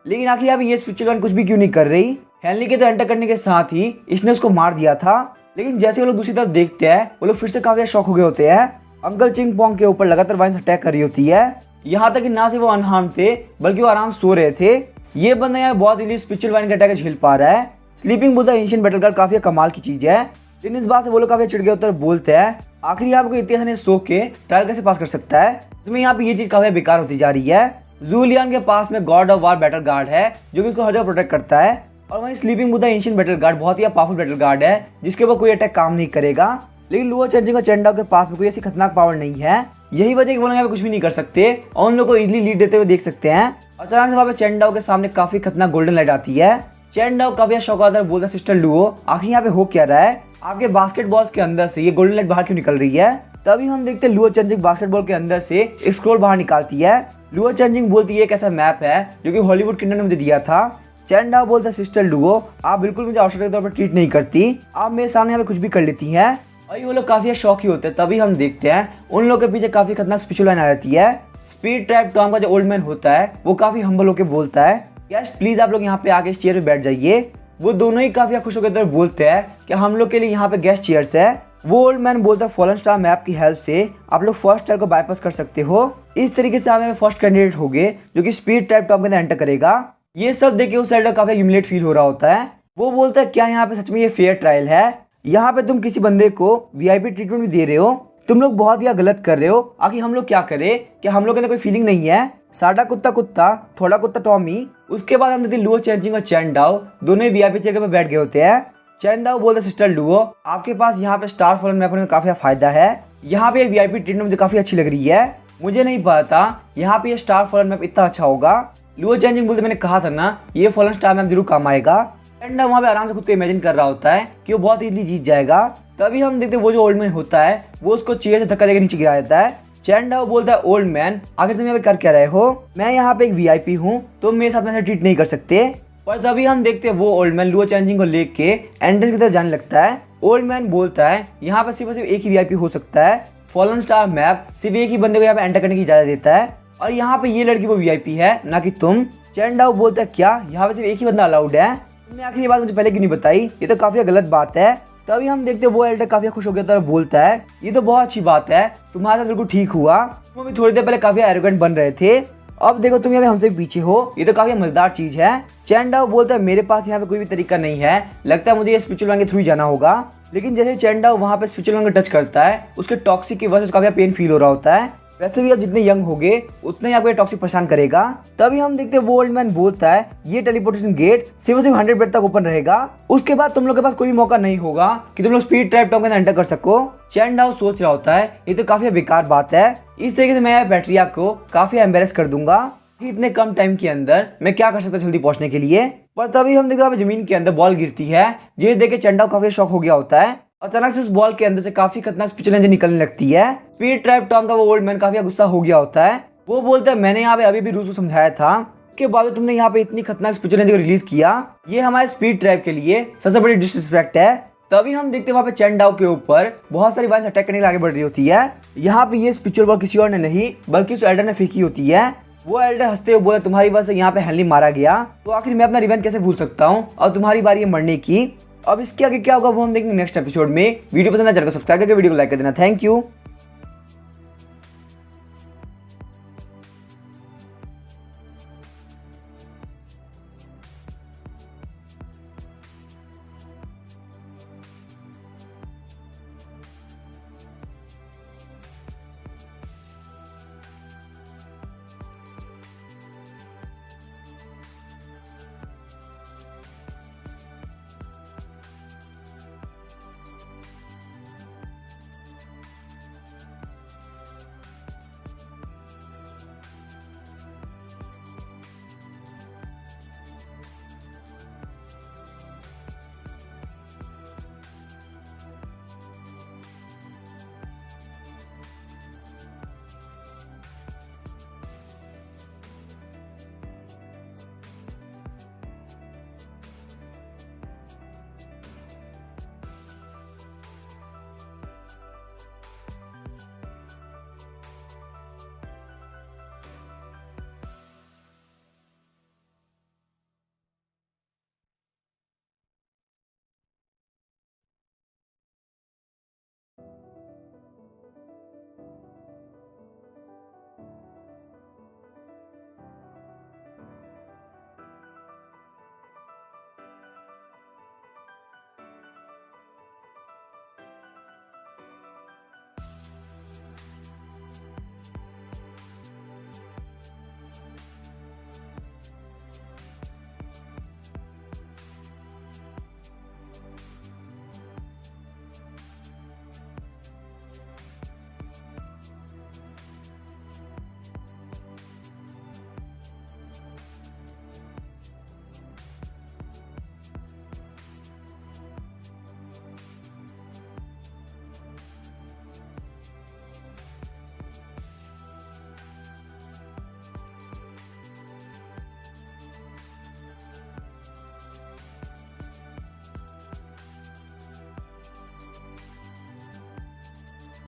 लेकिन आखिर यहाँ पे ये स्पिरिचुअल वन कुछ भी क्यों नहीं कर रही। हेनली के तो एंटर करने के साथ ही इसने उसको मार दिया था, लेकिन जैसे वो लोग दूसरी तरफ देखते हैं वो लोग फिर से काफी शौक हो गए होते हैं। अंकल चिंग पोंग के ऊपर लगातार वाइन्स अटैक कर रही होती है, यहाँ तक कि ना सिर्फ वो अनहार्म थे बल्कि वो आराम सो रहे थे। ये बंदा यहाँ बहुत इजीली स्पिरिचुअल वाइन के अटैक झेल पा रहा है। Sleeping Buddha ancient battle card काफी कमाल की चीज है, लेकिन इस बात से वो लोग काफी चिढ़ गए होते हैं, बोलते हैं आखिर यहाँ पे कोई इतने आसानी से सो के ट्रायल कैसे पास कर सकता है। इसमें यहाँ पे ये चीज काफी बेकार होती जा रही है। जू लियान के पास में God of war battle guard है जो कि उसको हर जगह प्रोटेक्ट करता है, और वहीं sleeping Buddha ancient battle guard बहुत ही पावरफुल बैटल गार्ड है जिसके ऊपर कोई अटैक काम नहीं करेगा। लेकिन लुओ चेंजिंग और चेंडाओ के पास में कोई ऐसी खतरनाक पावर नहीं है, यही वजह कि वो लोग यहाँ पे कुछ भी नहीं कर सकते और उन लोगों को इजीली लीड देते हुए देख सकते हैं। अचानक से वहाँ पे चेंडाओ के सामने काफी खतरनाक गोल्डन लाइट आती है। चेंडाओ काफी शौकादार बोलता है सिस्टर लुओ आखिर यहाँ पे हो क्या रहा है, आपके बास्केटबॉल्स के अंदर से ये गोल्डन लाइट बाहर क्यों निकल रही है। तभी हम देखते हैं लुओ चेंजिंग बास्केटबॉल के अंदर से एक स्क्रोल बाहर निकालती है। लुओ चेंजिंग बोलती है एक ऐसा मैप है जो कि हॉलीवुड किंगडम ने मुझे दिया था। चेंडाओ बोलता है सिस्टर लुओ आप बिल्कुल मुझे आउटसाइडर के तौर पर ट्रीट नहीं करती, आप मेरे सामने यहाँ पे कुछ भी कर लेती हैं। और वो लोग काफी शौकी होते हैं। तभी हम देखते हैं उन लोगों के पीछे काफी खतरनाक स्पिरिचुअल लाइन आ जाती है। स्पीड ट्रैप टॉम का जो ओल्ड मैन होता है वो काफी हम्बल होकर बोलता है गेस्ट प्लीज आप लोग यहाँ पे आके इस चेयर पे बैठ जाइए। वो दोनों ही काफी खुश होकर बोलते हैं कि हम लोग के लिए यहाँ पे गेस्ट चेयर्स है। वो ओल्ड मैन बोलता है फॉलन स्टार मैप की हेल्प से आप लोग फर्स्ट ट्रायल को बाईपास कर सकते हो, इस तरीके से आप फर्स्ट कैंडिडेट हो गए जो कि स्पीड ट्रैप टॉम के अंदर एंटर करेगा। ये सब देख के उस एल्डर काफी ह्यूमिलेट फील हो रहा होता है। वो बोलता है क्या यहाँ पे सच में ये फेयर ट्रायल है, यहाँ पे तुम किसी बंदे को वीआईपी ट्रीटमेंट भी दे रहे हो, तुम लोग बहुत ही गलत कर रहे हो। आखिर हम लोग क्या करें, क्या हम लोग के अंदर कोई फीलिंग नहीं है। साडा कुत्ता कुत्ता थोड़ा कुत्ता टॉमी। उसके बाद हम देखते हैं लुओ चेंजिंग और चेंडाओ दोनों ही वीआईपी चेयर पे बैठ गए होते हैं। चेंडाओ बोलते सिस्टर लुओ आपके पास यहाँ पे स्टार फॉलन मैप होने का काफी फायदा है, यहाँ पे वीआईपी ट्रीटमेंट मुझे काफी अच्छी लग रही है, मुझे नहीं पता यहाँ पे स्टार फॉलन मैप इतना अच्छा होगा। लुओ चेंजिंग बोलते मैंने कहा था ना ये फॉलन स्टार मैप जरूर काम आएगा। चेंडाओ वहाँ पे आराम से खुद को इमेजिन कर रहा होता है कि वो बहुत इजीली जीत जाएगा। तभी हम देखते हैं वो जो ओल्ड मैन होता है वो उसको चेयर से धक्का देकर नीचे गिरा देता है। चेंडाओ बोलता है ओल्ड मैन आखिर तुम यहाँ पे कर क्या रहे हो, मैं यहाँ पे एक वीआईपी हूँ, तुम मेरे साथ में ट्रीट नहीं कर सकते। पर तभी हम देखते हैं वो ओल्ड मैन लुओ चेंजिंग को लेके एंट्रेंस की तरफ जाने लगता है। ओल्ड मैन बोलता है यहाँ पे सिर्फ एक ही वीआईपी हो सकता है, फॉलन स्टार मैप सिर्फ एक ही बंदे को यहाँ पे एंटर करने की इजाजत देता है और यहाँ पे ये लड़की वो वीआईपी है ना कि तुम। चेंडाओ बोलता है क्या यहाँ पे सिर्फ एक ही बंदा अलाउड है, तुमने आखिर ये बात मुझे पहले क्यों नहीं बताई, ये तो काफी गलत बात है। तभी हम देखते हैं वो एल्डर काफी खुश हो गया और बोलता है ये तो बहुत अच्छी बात है, तुम्हारे साथ बिल्कुल ठीक हुआ, तुम अभी थोड़ी देर पहले काफी एरोगेंट बन रहे थे, अब देखो तुम यहाँ पे हमसे पीछे हो, ये तो काफी मजेदार चीज है। चेंडाओ बोलता है मेरे पास यहाँ पे कोई भी तरीका नहीं है, लगता है मुझे ये स्पिरिचुअल वन के थ्रू जाना होगा। लेकिन जैसे चेंडाओ वहाँ पे स्पिरिचुअल वन को टच करता है उसके टॉक्सिक की वजह से काफी पेन फील हो रहा होता है। वैसे भी आप जितने यंग होगे उतने ही आपको ये टॉक्सिक परेशान करेगा। तभी हम देखते हैं वो ओल्ड मैन बोलता है ये टेलीपोर्टेशन गेट सिर्फ 100 बेड तक ओपन रहेगा, उसके बाद तुम लोग के पास कोई भी मौका नहीं होगा कि तुम लोग स्पीड ट्रैप टॉम के अंदर एंटर कर सको। चेंडाओ सोच रहा होता है ये तो काफी बेकार बात है, इस तरीके से मैं बैटरिया को काफी एम्बेरस कर दूंगा कि इतने कम टाइम के अंदर मैं क्या कर सकता जल्दी पहुंचने के लिए। पर तभी हम देखते हैं जमीन के अंदर बॉल गिरती है, ये देख के चेंडाओ काफी शॉक हो गया होता है। अचानक से उस बॉल के अंदर से काफी खतरनाक स्पिरिचुअल एनर्जी निकलने लगती है। स्पीड ट्रैप टॉम का वो ओल्ड मैन काफी गुस्सा हो गया होता है। वो बोलता है मैंने यहाँ पे अभी भी रूल्स को समझाया था, उसके बाद तुमने यहाँ पे इतनी खतरनाक स्पिरिचुअल एनर्जी को रिलीज किया, ये हमारे स्पीड ट्रैप के लिए सबसे बड़ी डिसरिस्पेक्ट है। तभी हम देखते हैं वहाँ पे चेंडाओ के ऊपर बहुत सारी वाइन्स अटैक करने के लिए आगे बढ़ रही होती है। यहाँ पे ये स्पिरिचुअल बॉल किसी और ने नहीं बल्कि उस एल्डर ने फेंकी होती है। वो एल्डर हंसते हुए बोला तुम्हारी वजह से यहाँ पे हेनली मारा गया, तो आखिर मैं अपना रिवेंज कैसे भूल सकता हूँ, और तुम्हारी बारी है मरने की। अब इसके आगे क्या होगा वो हम देखेंगे नेक्स्ट एपिसोड में। वीडियो पसंद आया चैनल को सब्सक्राइब करके वीडियो को लाइक कर देना। Thank you.